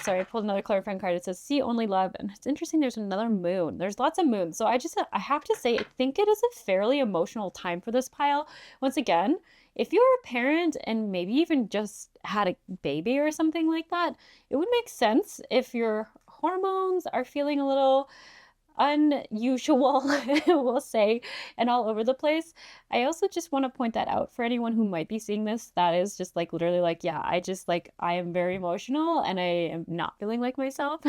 sorry, I pulled another clarifying card. It says, see only love. And it's interesting. There's another moon. There's lots of moons. So I have to say, I think it is a fairly emotional time for this pile. Once again, if you're a parent and maybe even just had a baby or something like that, it would make sense if your hormones are feeling a little unusual, we'll say, and all over the place. I also just want to point that out for anyone who might be seeing this, that is just like literally like, yeah, I am very emotional and I am not feeling like myself.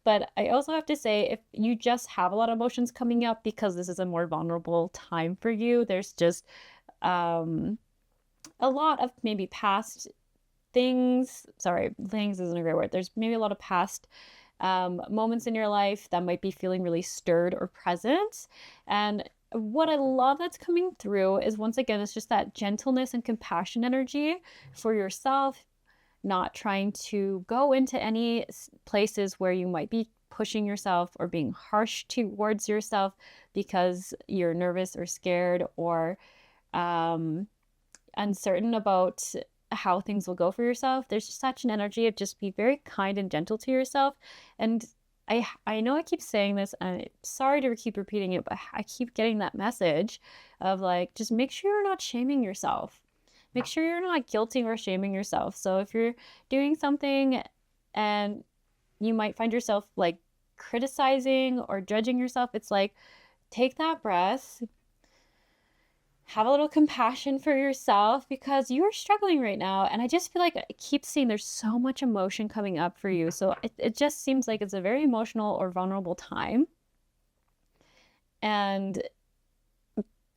But I also have to say, if you just have a lot of emotions coming up because this is a more vulnerable time for you, there's just a lot of maybe past things. Sorry, things isn't a great word. There's maybe a lot of past moments in your life that might be feeling really stirred or present. And what I love that's coming through is, once again, it's just that gentleness and compassion energy for yourself, not trying to go into any places where you might be pushing yourself or being harsh towards yourself because you're nervous or scared or uncertain about how things will go for yourself. There's just such an energy of just be very kind and gentle to yourself. And I know I keep saying this, and I'm sorry to keep repeating it, but I keep getting that message of like, just make sure you're not shaming yourself. Make sure you're not guilting or shaming yourself. So if you're doing something and you might find yourself like criticizing or judging yourself, it's like, take that breath, have a little compassion for yourself, because you are struggling right now. And I just feel like I keep seeing there's so much emotion coming up for you. So it just seems like it's a very emotional or vulnerable time. And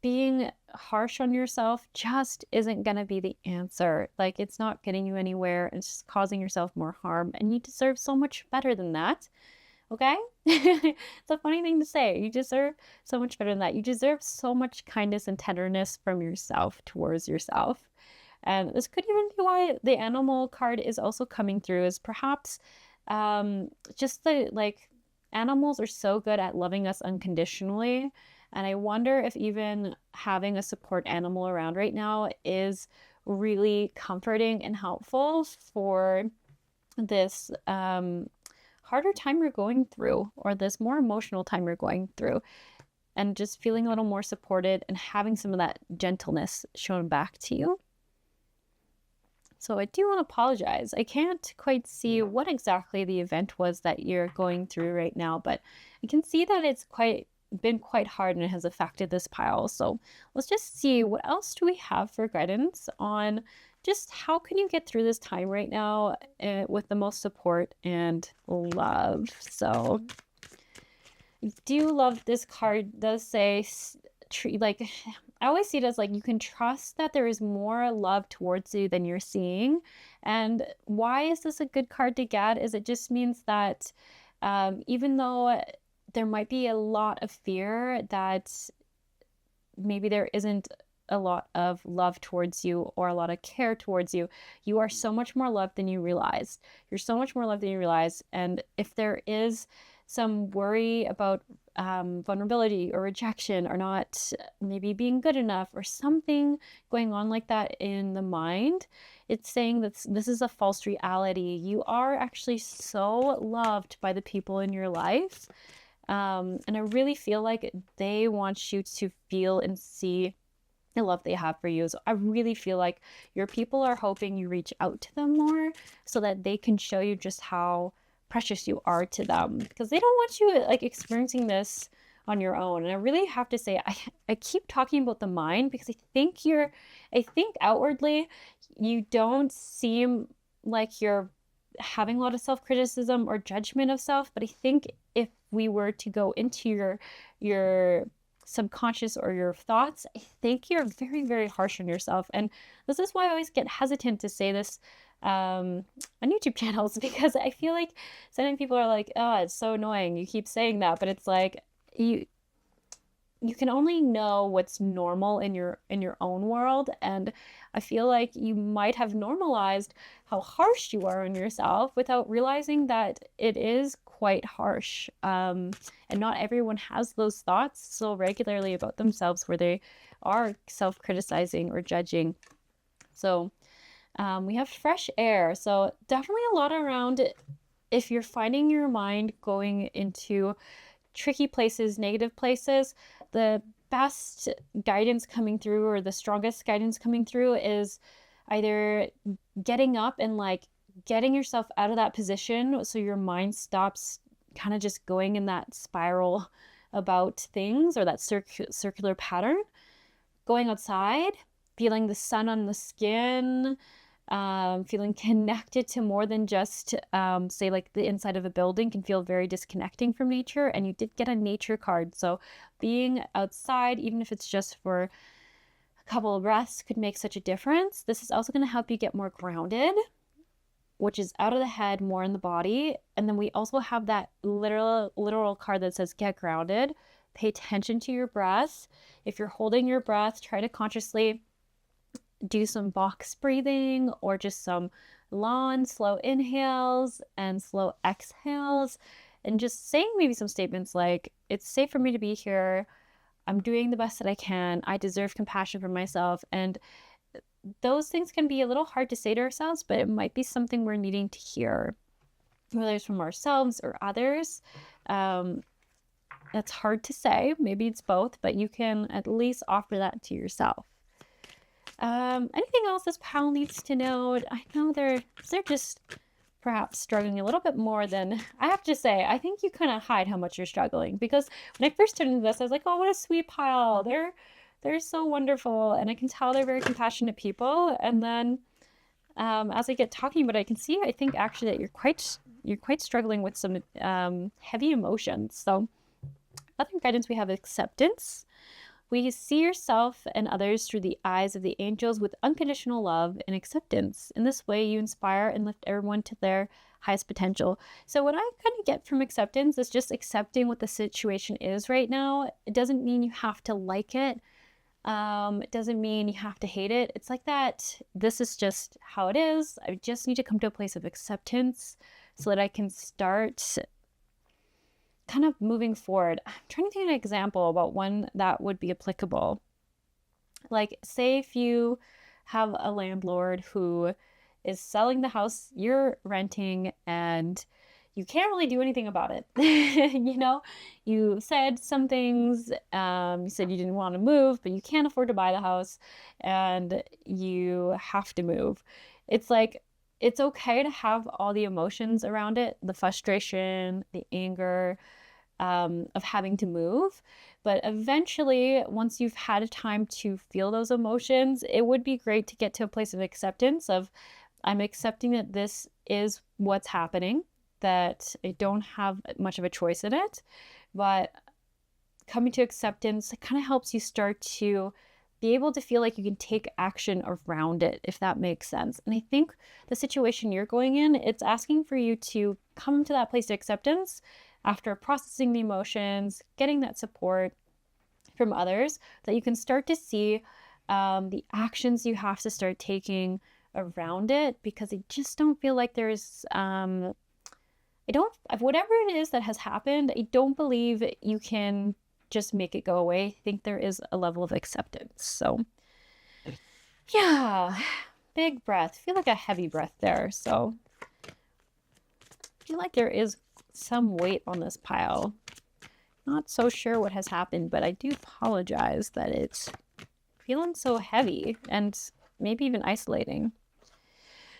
being harsh on yourself just isn't going to be the answer. Like, it's not getting you anywhere. It's just causing yourself more harm. And you deserve so much better than that. Okay? It's a funny thing to say. You deserve so much better than that. You deserve so much kindness and tenderness from yourself towards yourself. And this could even be why the animal card is also coming through, is perhaps just the like, animals are so good at loving us unconditionally. And I wonder if even having a support animal around right now is really comforting and helpful for this harder time you're going through, or this more emotional time you're going through, and just feeling a little more supported and having some of that gentleness shown back to you. So I do want to apologize. I can't quite see what exactly the event was that you're going through right now, but I can see that it's been quite hard and it has affected this pile. So let's just see, what else do we have for guidance on just how can you get through this time right now with the most support and love. So I do love this card. Does say, like, I always see it as like, you can trust that there is more love towards you than you're seeing. And why is this a good card to get? Is it just means that even though there might be a lot of fear that maybe there isn't a lot of love towards you or a lot of care towards you, you are so much more loved than you realize. You're so much more loved than you realize. And if there is some worry about vulnerability or rejection, or not maybe being good enough, or something going on like that in the mind, it's saying that this is a false reality. You are actually so loved by the people in your life. And I really feel like they want you to feel and see the love they have for you. So I really feel like your people are hoping you reach out to them more so that they can show you just how precious you are to them, because they don't want you like experiencing this on your own. And I really have to say, I keep talking about the mind because I think outwardly you don't seem like you're having a lot of self-criticism or judgment of self, but I think if we were to go into your subconscious or your thoughts, I think you're very, very harsh on yourself. And this is why I always get hesitant to say this on YouTube channels, because I feel like so many people are like, oh, it's so annoying, you keep saying that, but it's like, you can only know what's normal in your own world, and I feel like you might have normalized how harsh you are on yourself without realizing that it is quite harsh. And not everyone has those thoughts so regularly about themselves where they are self-criticizing or judging. So we have fresh air, so definitely a lot around if you're finding your mind going into tricky places, negative places, the best guidance coming through or the strongest guidance coming through is either getting up and like getting yourself out of that position so your mind stops kind of just going in that spiral about things or that circular pattern. Going outside, feeling the sun on the skin, feeling connected to more than just, say, like the inside of a building can feel very disconnecting from nature. And you did get a nature card. So being outside, even if it's just for a couple of breaths, could make such a difference. This is also going to help you get more grounded, which is out of the head, more in the body. And then we also have that literal card that says get grounded. Pay attention to your breath. If you're holding your breath, try to consciously do some box breathing or just some long, slow inhales and slow exhales, and just saying maybe some statements like, it's safe for me to be here. I'm doing the best that I can. I deserve compassion for myself. And those things can be a little hard to say to ourselves, but it might be something we're needing to hear, whether it's from ourselves or others. That's hard to say. Maybe it's both, but you can at least offer that to yourself. Anything else this pal needs to know? I know they're just perhaps struggling a little bit more than I have to say. I think you kind of hide how much you're struggling, because when I first turned into this, I was like, oh, what a sweet pile. They're so wonderful, and I can tell they're very compassionate people. And then as I get talking about it, I can see, I think actually that you're quite struggling with some heavy emotions. So other guidance, we have acceptance. We see yourself and others through the eyes of the angels with unconditional love and acceptance. In this way, you inspire and lift everyone to their highest potential. So what I kind of get from acceptance is just accepting what the situation is right now. It doesn't mean you have to like it. It doesn't mean you have to hate it. It's like that. This is just how it is. I just need to come to a place of acceptance so that I can start kind of moving forward. I'm trying to think of an example about one that would be applicable. Like, say if you have a landlord who is selling the house you're renting and you can't really do anything about it. You know, you said some things, you said you didn't want to move, but you can't afford to buy the house and you have to move. It's like, it's okay to have all the emotions around it, the frustration, the anger, of having to move. But eventually, once you've had a time to feel those emotions, it would be great to get to a place of acceptance of, I'm accepting that this is what's happening, that I don't have much of a choice in it. But coming to acceptance, it kind of helps you start to be able to feel like you can take action around it, if that makes sense. And I think the situation you're going in, it's asking for you to come to that place of acceptance after processing the emotions, getting that support from others, that you can start to see the actions you have to start taking around it, because I just don't feel like there's, whatever it is that has happened, I don't believe you can just make it go away. I think there is a level of acceptance. So yeah, big breath. I feel like a heavy breath there. So I feel like there is some weight on this pile. Not so sure what has happened, but I do apologize that it's feeling so heavy and maybe even isolating.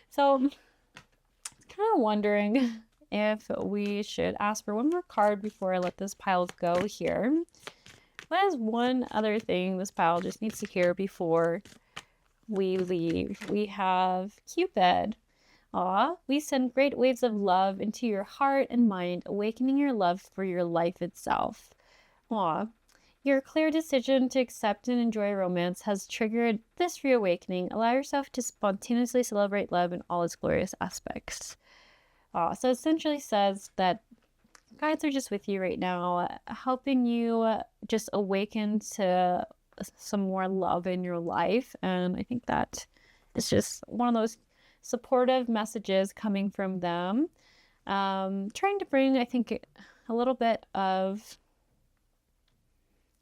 So I'm kind of wondering if we should ask for one more card before I let this pile go here. What is one other thing this pile just needs to hear before we leave? We have Cupid. Aw, we send great waves of love into your heart and mind, awakening your love for your life itself. Aw, your clear decision to accept and enjoy romance has triggered this reawakening. Allow yourself to spontaneously celebrate love in all its glorious aspects. So it essentially says that guides are just with you right now, helping you just awaken to some more love in your life. And I think that is just one of those supportive messages coming from them. Trying to bring, I think, a little bit of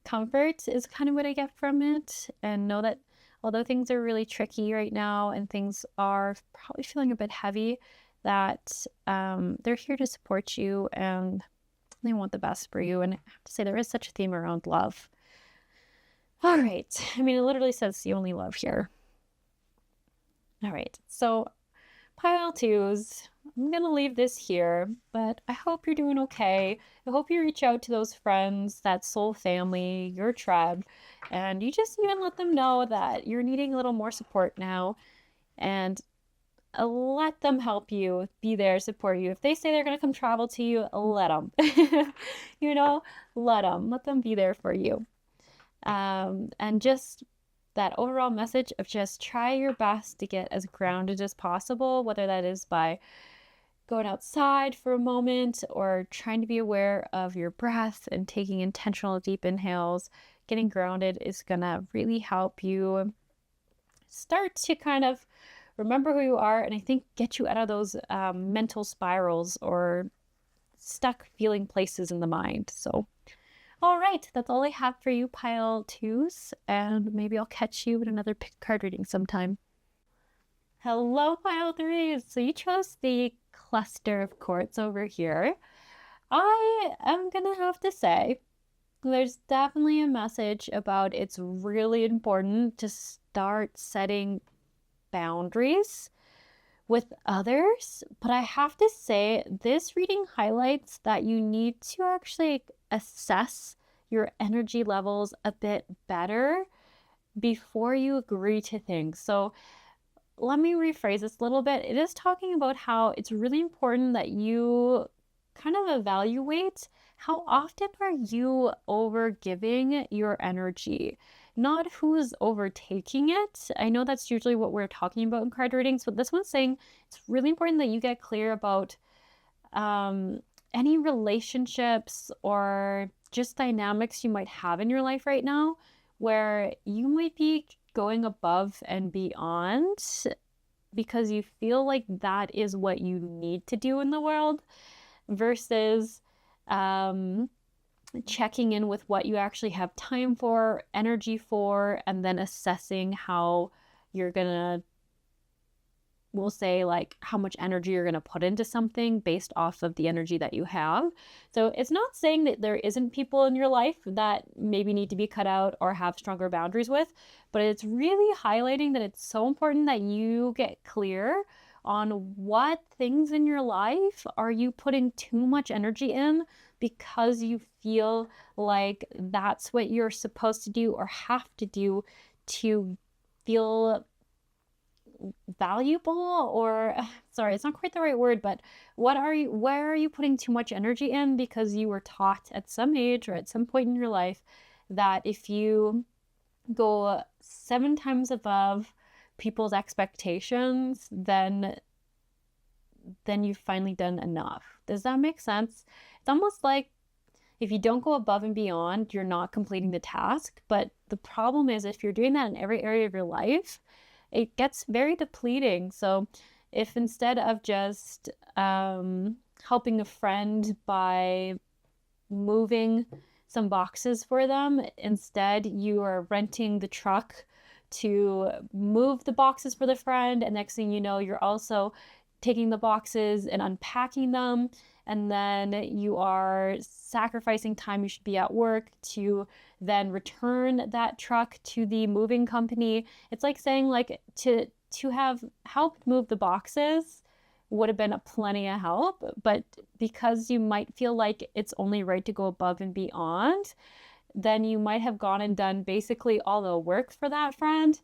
comfort is kind of what I get from it, and know that although things are really tricky right now and things are probably feeling a bit heavy, that they're here to support you and they want the best for you. And I have to say, there is such a theme around love. All right. I mean, it literally says the only love here. All right. So pile twos, I'm going to leave this here, but I hope you're doing okay. I hope you reach out to those friends, that soul family, your tribe, and you just even let them know that you're needing a little more support now, and let them help you, be there, support you. If they say they're going to come travel to you, let them, let them be there for you. And just that overall message of just try your best to get as grounded as possible, whether that is by going outside for a moment or trying to be aware of your breath and taking intentional deep inhales. Getting grounded is gonna really help you start to kind of remember who you are, and I think get you out of those mental spirals or stuck feeling places in the mind. So all right, that's all I have for you, pile twos, and maybe I'll catch you in another card reading sometime. Hello, pile threes. So you chose the cluster of quartz over here. I am gonna have to say, there's definitely a message about it's really important to start setting boundaries with others, but I have to say this reading highlights that you need to actually assess your energy levels a bit better before you agree to things. So let me rephrase this a little bit. It is talking about how it's really important that you kind of evaluate how often are you over giving your energy, not who's overtaking it. I know that's usually what we're talking about in card readings, but this one's saying it's really important that you get clear about any relationships or just dynamics you might have in your life right now where you might be going above and beyond because you feel like that is what you need to do in the world versus checking in with what you actually have time for, energy for, and then assessing how you're gonna, we'll say, like how much energy you're gonna put into something based off of the energy that you have. So it's not saying that there isn't people in your life that maybe need to be cut out or have stronger boundaries with, but it's really highlighting that it's so important that you get clear on what things in your life are you putting too much energy in because you feel like that's what you're supposed to do or have to do to feel valuable, or sorry, it's not quite the right word, but where are you putting too much energy in because you were taught at some age or at some point in your life that if you go 7 times above people's expectations, then you've finally done enough. Does that make sense? It's almost like if you don't go above and beyond, you're not completing the task. But the problem is if you're doing that in every area of your life, it gets very depleting. So if instead of just helping a friend by moving some boxes for them, instead you are renting the truck to move the boxes for the friend, and next thing you know, you're also taking the boxes and unpacking them, and then you are sacrificing time you should be at work to then return that truck to the moving company. It's like saying like to have helped move the boxes would have been a plenty of help, but because you might feel like it's only right to go above and beyond, then you might have gone and done basically all the work for that friend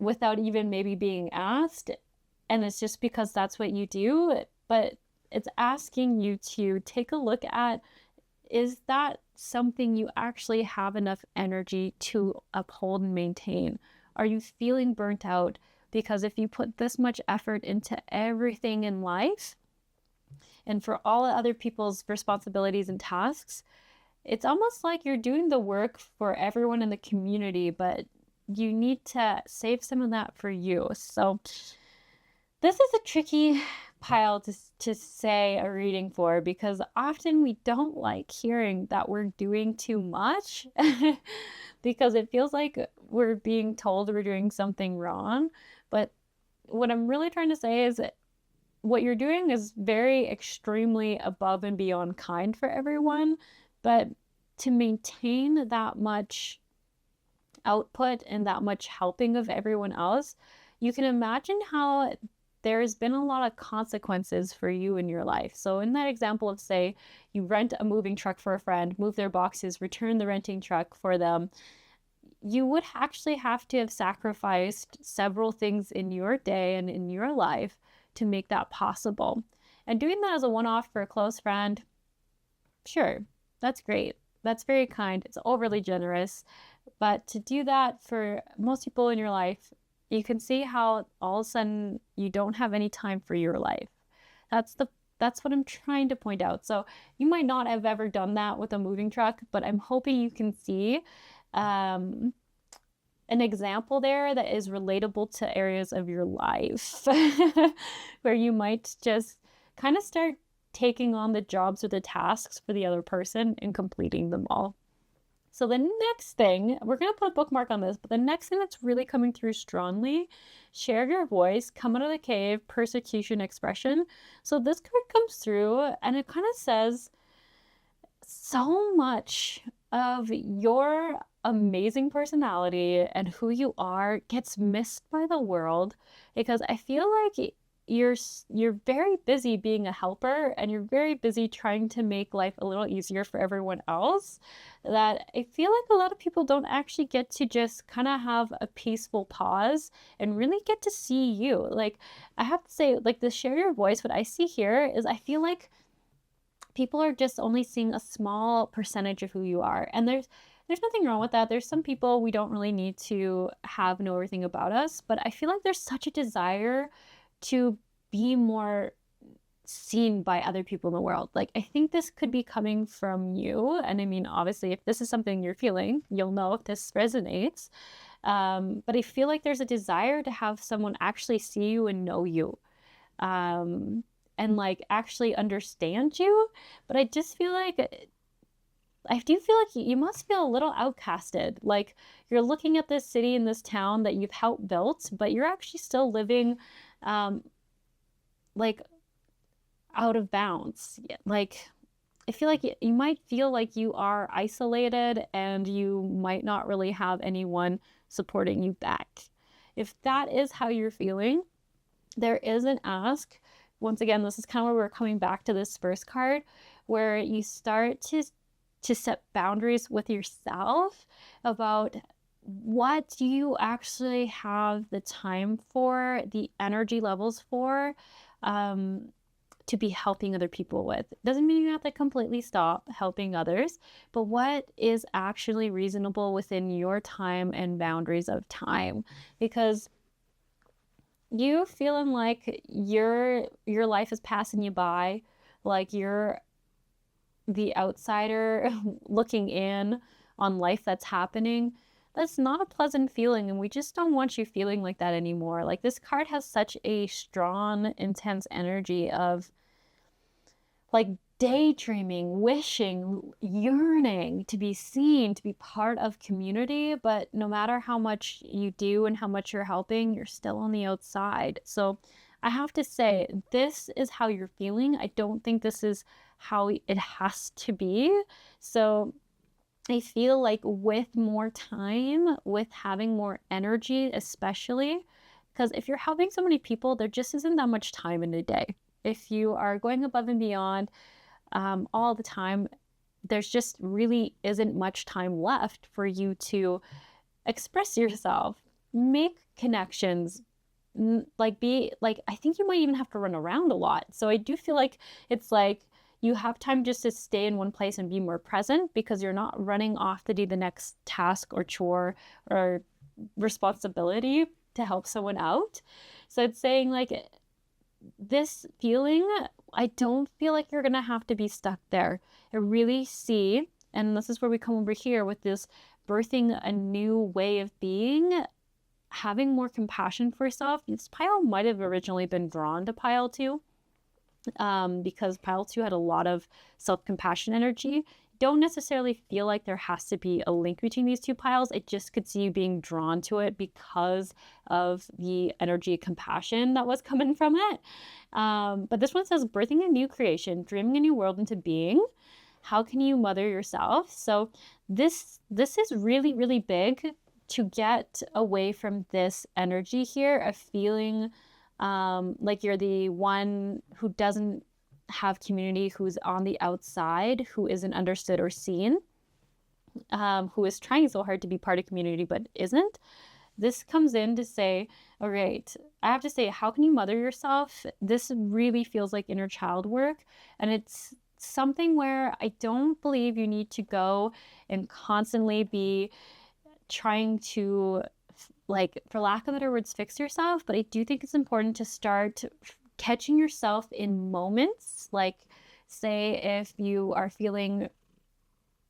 without even maybe being asked. And it's just because that's what you do. But it's asking you to take a look at, is that something you actually have enough energy to uphold and maintain? Are you feeling burnt out? Because if you put this much effort into everything in life, and for all other people's responsibilities and tasks, it's almost like you're doing the work for everyone in the community, but you need to save some of that for you. So this is a tricky pile to say a reading for, because often we don't like hearing that we're doing too much because it feels like we're being told we're doing something wrong. But what I'm really trying to say is that what you're doing is very extremely above and beyond kind for everyone, but to maintain that much output and that much helping of everyone else, you can imagine how there's been a lot of consequences for you in your life. So in that example of, say, you rent a moving truck for a friend, move their boxes, return the renting truck for them, you would actually have to have sacrificed several things in your day and in your life to make that possible. And doing that as a one-off for a close friend, sure, that's great. That's very kind. It's overly generous. But to do that for most people in your life, you can see how all of a sudden you don't have any time for your life. That's what I'm trying to point out. So you might not have ever done that with a moving truck, but I'm hoping you can see an example there that is relatable to areas of your life where you might just kind of start taking on the jobs or the tasks for the other person and completing them all. So the next thing, we're going to put a bookmark on this, but the next thing that's really coming through strongly, share your voice, come out of the cave, persecution expression. So this card comes through and it kind of says so much of your amazing personality and who you are gets missed by the world, because I feel like you're very busy being a helper and you're very busy trying to make life a little easier for everyone else, that I feel like a lot of people don't actually get to just kind of have a peaceful pause and really get to see you. Like, I have to say, like, the share your voice, what I see here is I feel like people are just only seeing a small percentage of who you are. And there's nothing wrong with that. There's some people we don't really need to know everything about us, but I feel like there's such a desire to be more seen by other people in the world. Like, I think this could be coming from you. And I mean, obviously, if this is something you're feeling, you'll know if this resonates. But I feel like there's a desire to have someone actually see you and know you. And like actually understand you. But I just feel like I do feel like you must feel a little outcasted. Like, you're looking at this city and this town that you've helped built, but you're actually still living like out of bounds. Like, I feel like you might feel like you are isolated and you might not really have anyone supporting you back. If that is how you're feeling, there is an ask. Once again, this is kind of where we're coming back to this first card, where you start to set boundaries with yourself about what you actually have the time for, the energy levels for, to be helping other people with. It doesn't mean you have to completely stop helping others, but what is actually reasonable within your time and boundaries of time? Because you feeling like your life is passing you by, like you're the outsider looking in on life that's happening, that's not a pleasant feeling, and we just don't want you feeling like that anymore. Like, this card has such a strong, intense energy of like daydreaming, wishing, yearning to be seen, to be part of community, but no matter how much you do and how much you're helping, you're still on the outside. So I have to say, this is how you're feeling. I don't think this is how it has to be. So I feel like with more time, with having more energy, especially, because if you're helping so many people, there just isn't that much time in a day. If you are going above and beyond all the time, there's just really isn't much time left for you to express yourself, make connections, like I think you might even have to run around a lot. So I do feel like it's like you have time just to stay in one place and be more present, because you're not running off to do the next task or chore or responsibility to help someone out. So it's saying like this feeling, I don't feel like you're going to have to be stuck there. I really see, and this is where we come over here with this birthing a new way of being, having more compassion for yourself. This pile might have originally been drawn to pile 2, because pile 2 had a lot of self-compassion energy. Don't necessarily feel like there has to be a link between these 2 piles. I just could see you being drawn to it because of the energy of compassion that was coming from it. But this one says, birthing a new creation, dreaming a new world into being. How can you mother yourself? So this is really, really big to get away from this energy here of feeling like you're the one who doesn't have community, who's on the outside, who isn't understood or seen, who is trying so hard to be part of community but isn't. This comes in to say, all right, I have to say, how can you mother yourself? This really feels like inner child work, and it's something where I don't believe you need to go and constantly be trying to, like, for lack of better words, fix yourself. But I do think it's important to start catching yourself in moments. Like, say if you are feeling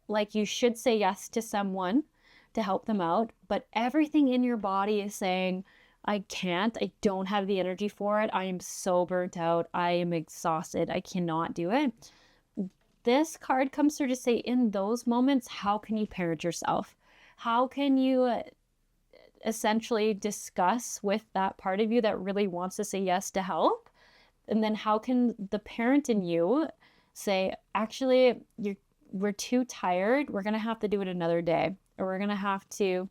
like you should say yes to someone to help them out, but everything in your body is saying, I can't, I don't have the energy for it, I am so burnt out, I am exhausted, I cannot do it. This card comes through to say, in those moments, how can you parent yourself? How can you essentially discuss with that part of you that really wants to say yes to help? And then how can the parent in you say, actually, we're too tired, we're going to have to do it another day, or we're going to have to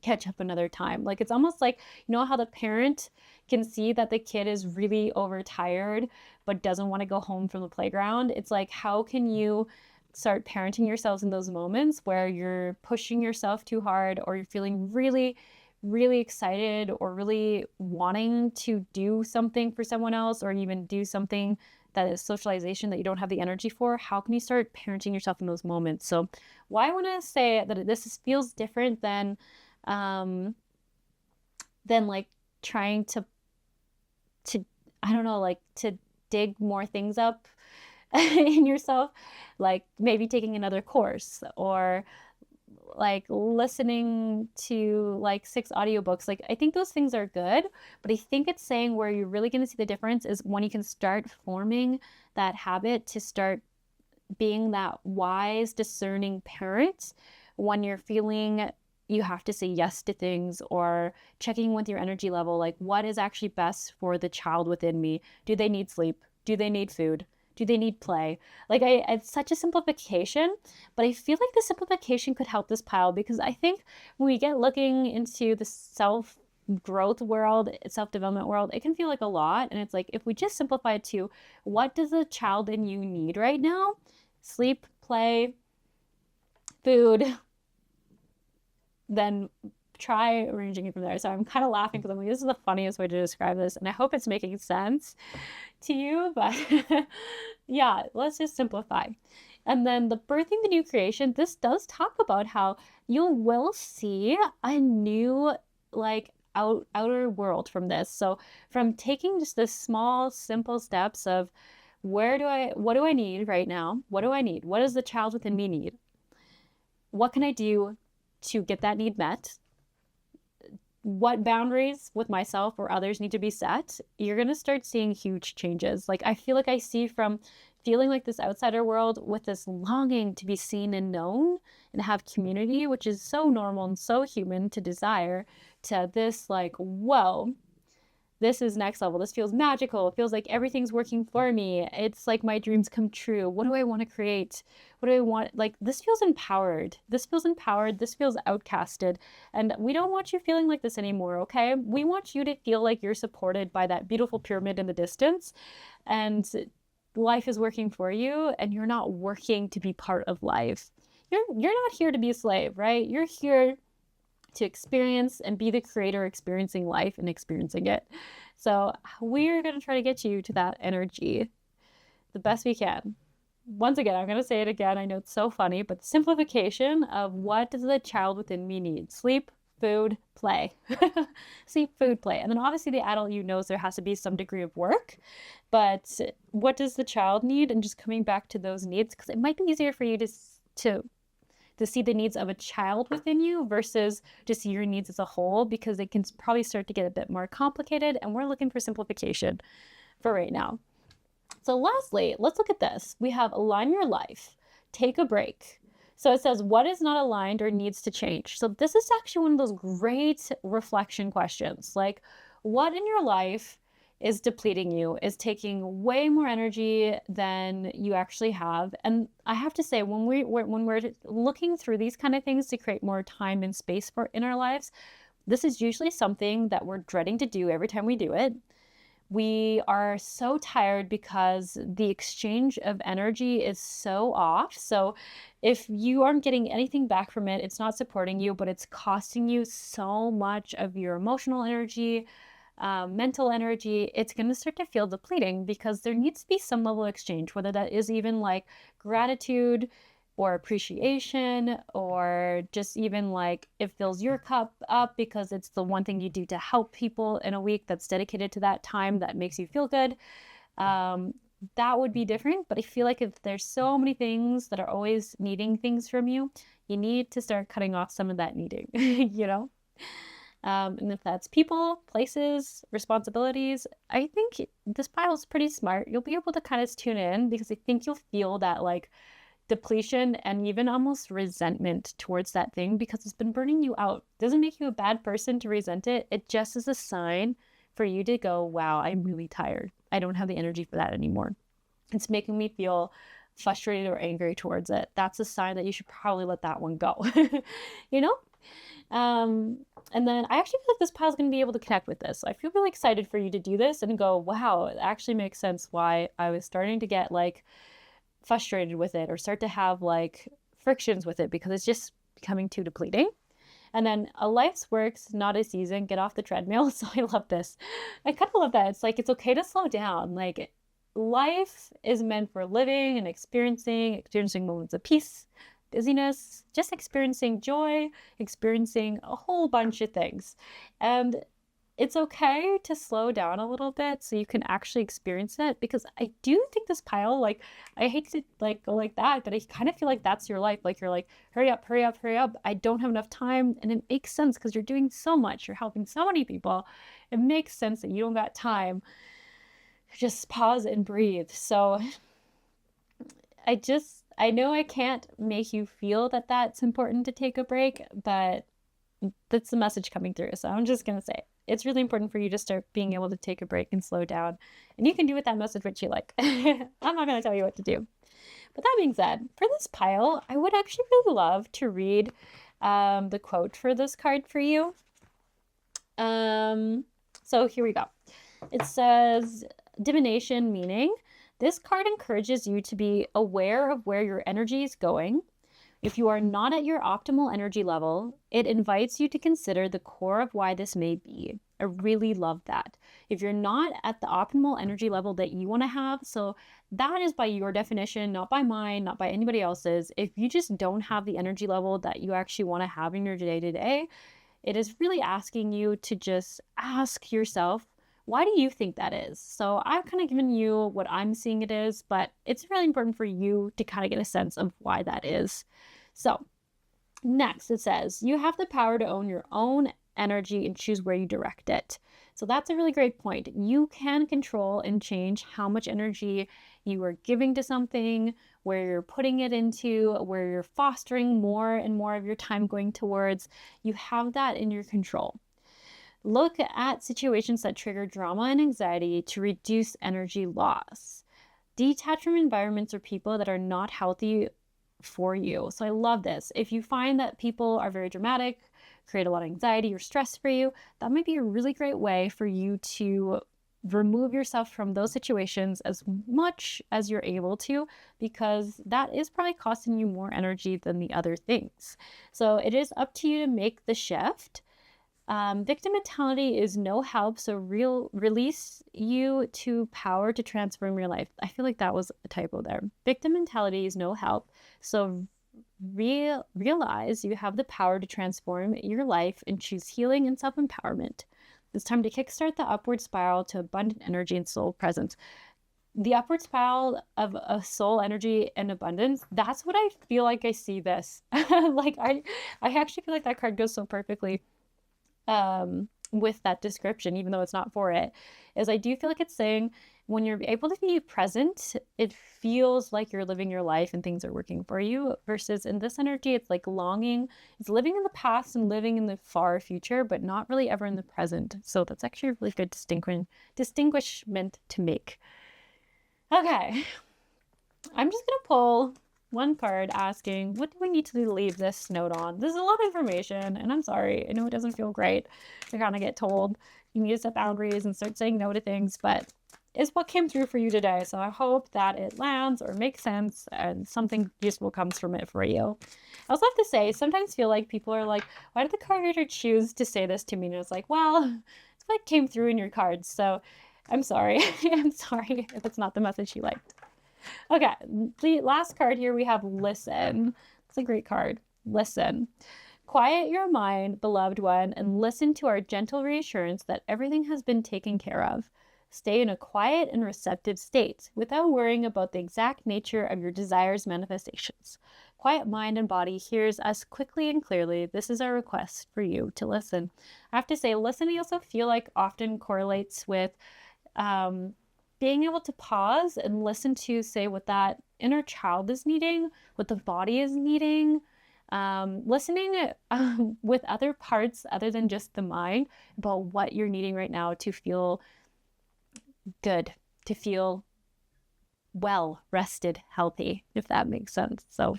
catch up another time. Like, it's almost like, you know how the parent can see that the kid is really overtired but doesn't want to go home from the playground? It's like, how can you start parenting yourselves in those moments where you're pushing yourself too hard, or you're feeling really, really excited or really wanting to do something for someone else, or even do something that is socialization that you don't have the energy for? How can you start parenting yourself in those moments? So why I want to say that this feels different than like trying to I don't know, like to dig more things up in yourself, like maybe taking another course, or like listening to like 6 audiobooks. Like, I think those things are good, but I think it's saying where you're really going to see the difference is when you can start forming that habit to start being that wise, discerning parent when you're feeling you have to say yes to things, or checking with your energy level, like what is actually best for the child within me. Do they need sleep? Do they need food? Do they need play? Like, it's such a simplification, but I feel like the simplification could help this pile, because I think when we get looking into the self-growth world, self-development world, it can feel like a lot. And it's like, if we just simplify it to, what does the child in you need right now? Sleep, play, food, then try arranging it from there. So I'm kind of laughing because I'm like, this is the funniest way to describe this, and I hope it's making sense to you. But yeah, let's just simplify. And then the birthing the new creation, this does talk about how you will see a new, like, outer world from this. So from taking just the small, simple steps of what do I need right now? What do I need? What does the child within me need? What can I do to get that need met? What boundaries with myself or others need to be set? You're going to start seeing huge changes. Like, I feel like I see from feeling like this outsider world with this longing to be seen and known and have community, which is so normal and so human to desire, to this like, whoa, this is next level. This feels magical. It feels like everything's working for me. It's like my dreams come true. What do I want to create? What do I want? Like, this feels empowered. This feels empowered. This feels outcasted. And we don't want you feeling like this anymore, okay? We want you to feel like you're supported by that beautiful pyramid in the distance, and life is working for you, and you're not working to be part of life. You're not here to be a slave, right? You're here to experience and be the creator, experiencing life and experiencing it. So we're going to try to get you to that energy the best we can. Once again, I'm going to say it again. I know it's so funny, but the simplification of what does the child within me need? Sleep, food, play. Sleep, food, play. And then obviously the adult you knows there has to be some degree of work, but what does the child need? And just coming back to those needs, because it might be easier for you to see the needs of a child within you versus to see your needs as a whole, because it can probably start to get a bit more complicated, and we're looking for simplification for right now. So lastly, let's look at this. We have align your life, take a break. So it says, what is not aligned or needs to change? So this is actually one of those great reflection questions. Like, what in your life is depleting you, is taking way more energy than you actually have? And I have to say, when we're looking through these kind of things to create more time and space for in our lives, this is usually something that we're dreading to do every time we do it. We are so tired because the exchange of energy is so off. So if you aren't getting anything back from it, it's not supporting you, but it's costing you so much of your emotional energy, mental energy. It's going to start to feel depleting, because there needs to be some level of exchange, whether that is even like gratitude or appreciation, or just even like it fills your cup up because it's the one thing you do to help people in a week that's dedicated to that time that makes you feel good. That would be different. But I feel like if there's so many things that are always needing things from you, you need to start cutting off some of that needing, you know? And if that's people, places, responsibilities, I think this pile is pretty smart. You'll be able to kind of tune in, because I think you'll feel that like depletion and even almost resentment towards that thing, because it's been burning you out. It doesn't make you a bad person to resent it. It just is a sign for you to go, wow, I'm really tired. I don't have the energy for that anymore. It's making me feel frustrated or angry towards it. That's a sign that you should probably let that one go, you know? And then I actually feel like this pile is going to be able to connect with this. So I feel really excited for you to do this and go, wow, it actually makes sense why I was starting to get like frustrated with it, or start to have like frictions with it, because it's just becoming too depleting. And then a life's works, not a season, get off the treadmill. So I love this. I kind of love that. It's like, it's okay to slow down. Like, life is meant for living and experiencing moments of peace, busyness, just experiencing joy, experiencing a whole bunch of things. And it's okay to slow down a little bit so you can actually experience it, because I do think this pile, like, I hate to like go like that, but I kind of feel like that's your life. Like, you're like, hurry up, hurry up, hurry up. I don't have enough time. And it makes sense, because you're doing so much. You're helping so many people. It makes sense that you don't got time. Just pause and breathe. So I know I can't make you feel that that's important to take a break, but that's the message coming through. So I'm just going to say it. It's really important for you to start being able to take a break and slow down. And you can do with that message what you like. I'm not going to tell you what to do. But that being said, for this pile, I would actually really love to read the quote for this card for you. So here we go. It says, divination, meaning this card encourages you to be aware of where your energy is going. If you are not at your optimal energy level, it invites you to consider the core of why this may be. I really love that. If you're not at the optimal energy level that you want to have, so that is by your definition, not by mine, not by anybody else's. If you just don't have the energy level that you actually want to have in your day-to-day, it is really asking you to just ask yourself, why do you think that is? So I've kind of given you what I'm seeing it is, but it's really important for you to kind of get a sense of why that is. So next it says, you have the power to own your own energy and choose where you direct it. So that's a really great point. You can control and change how much energy you are giving to something, where you're putting it into, where you're fostering more and more of your time going towards. You have that in your control. Look at situations that trigger drama and anxiety to reduce energy loss. Detach from environments or people that are not healthy for you. So I love this. If you find that people are very dramatic, create a lot of anxiety or stress for you, that might be a really great way for you to remove yourself from those situations as much as you're able to, because that is probably costing you more energy than the other things. So it is up to you to make the shift. Victim mentality is no help, so release you to power to transform your life. I feel like that was a typo there. Victim mentality is no help, so realize you have the power to transform your life and choose healing and self-empowerment. It's time to kickstart the upward spiral to abundant energy and soul presence. The upward spiral of a soul energy and abundance, that's what I feel like I see this. Like I actually feel like that card goes so perfectly with that description, even though it's not for it, is I do feel like it's saying when you're able to be present, it feels like you're living your life and things are working for you, versus in this energy, it's like longing, it's living in the past and living in the far future, but not really ever in the present. So that's actually a really good distinguishment to make. Okay, I'm just gonna pull one card asking, what do we need to leave this note on? This is a lot of information, and I'm sorry. I know it doesn't feel great to kind of get told you need to set boundaries and start saying no to things, but it's what came through for you today. So I hope that it lands or makes sense and something useful comes from it for you. I also have to say, sometimes feel like people are like, why did the card reader choose to say this to me? And it's like, well, it's what came through in your cards. So I'm sorry. I'm sorry if it's not the message you liked. Okay, the last card here we have listen. It's a great card. Listen. Quiet your mind, beloved one, and listen to our gentle reassurance that everything has been taken care of. Stay in a quiet and receptive state without worrying about the exact nature of your desires' manifestations. Quiet mind and body hears us quickly and clearly. This is our request for you to listen. I have to say, listening I also feel like often correlates with being able to pause and listen to, say, what that inner child is needing, what the body is needing, listening with other parts other than just the mind about what you're needing right now to feel good, to feel well, rested, healthy, if that makes sense. So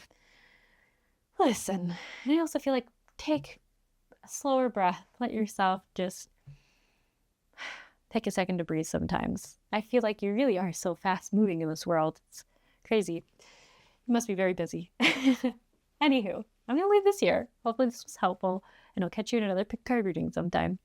listen. And I also feel like take a slower breath. Let yourself just take a second to breathe sometimes. I feel like you really are so fast moving in this world. It's crazy. You must be very busy. Anywho, I'm going to leave this here. Hopefully this was helpful, and I'll catch you in another card reading sometime.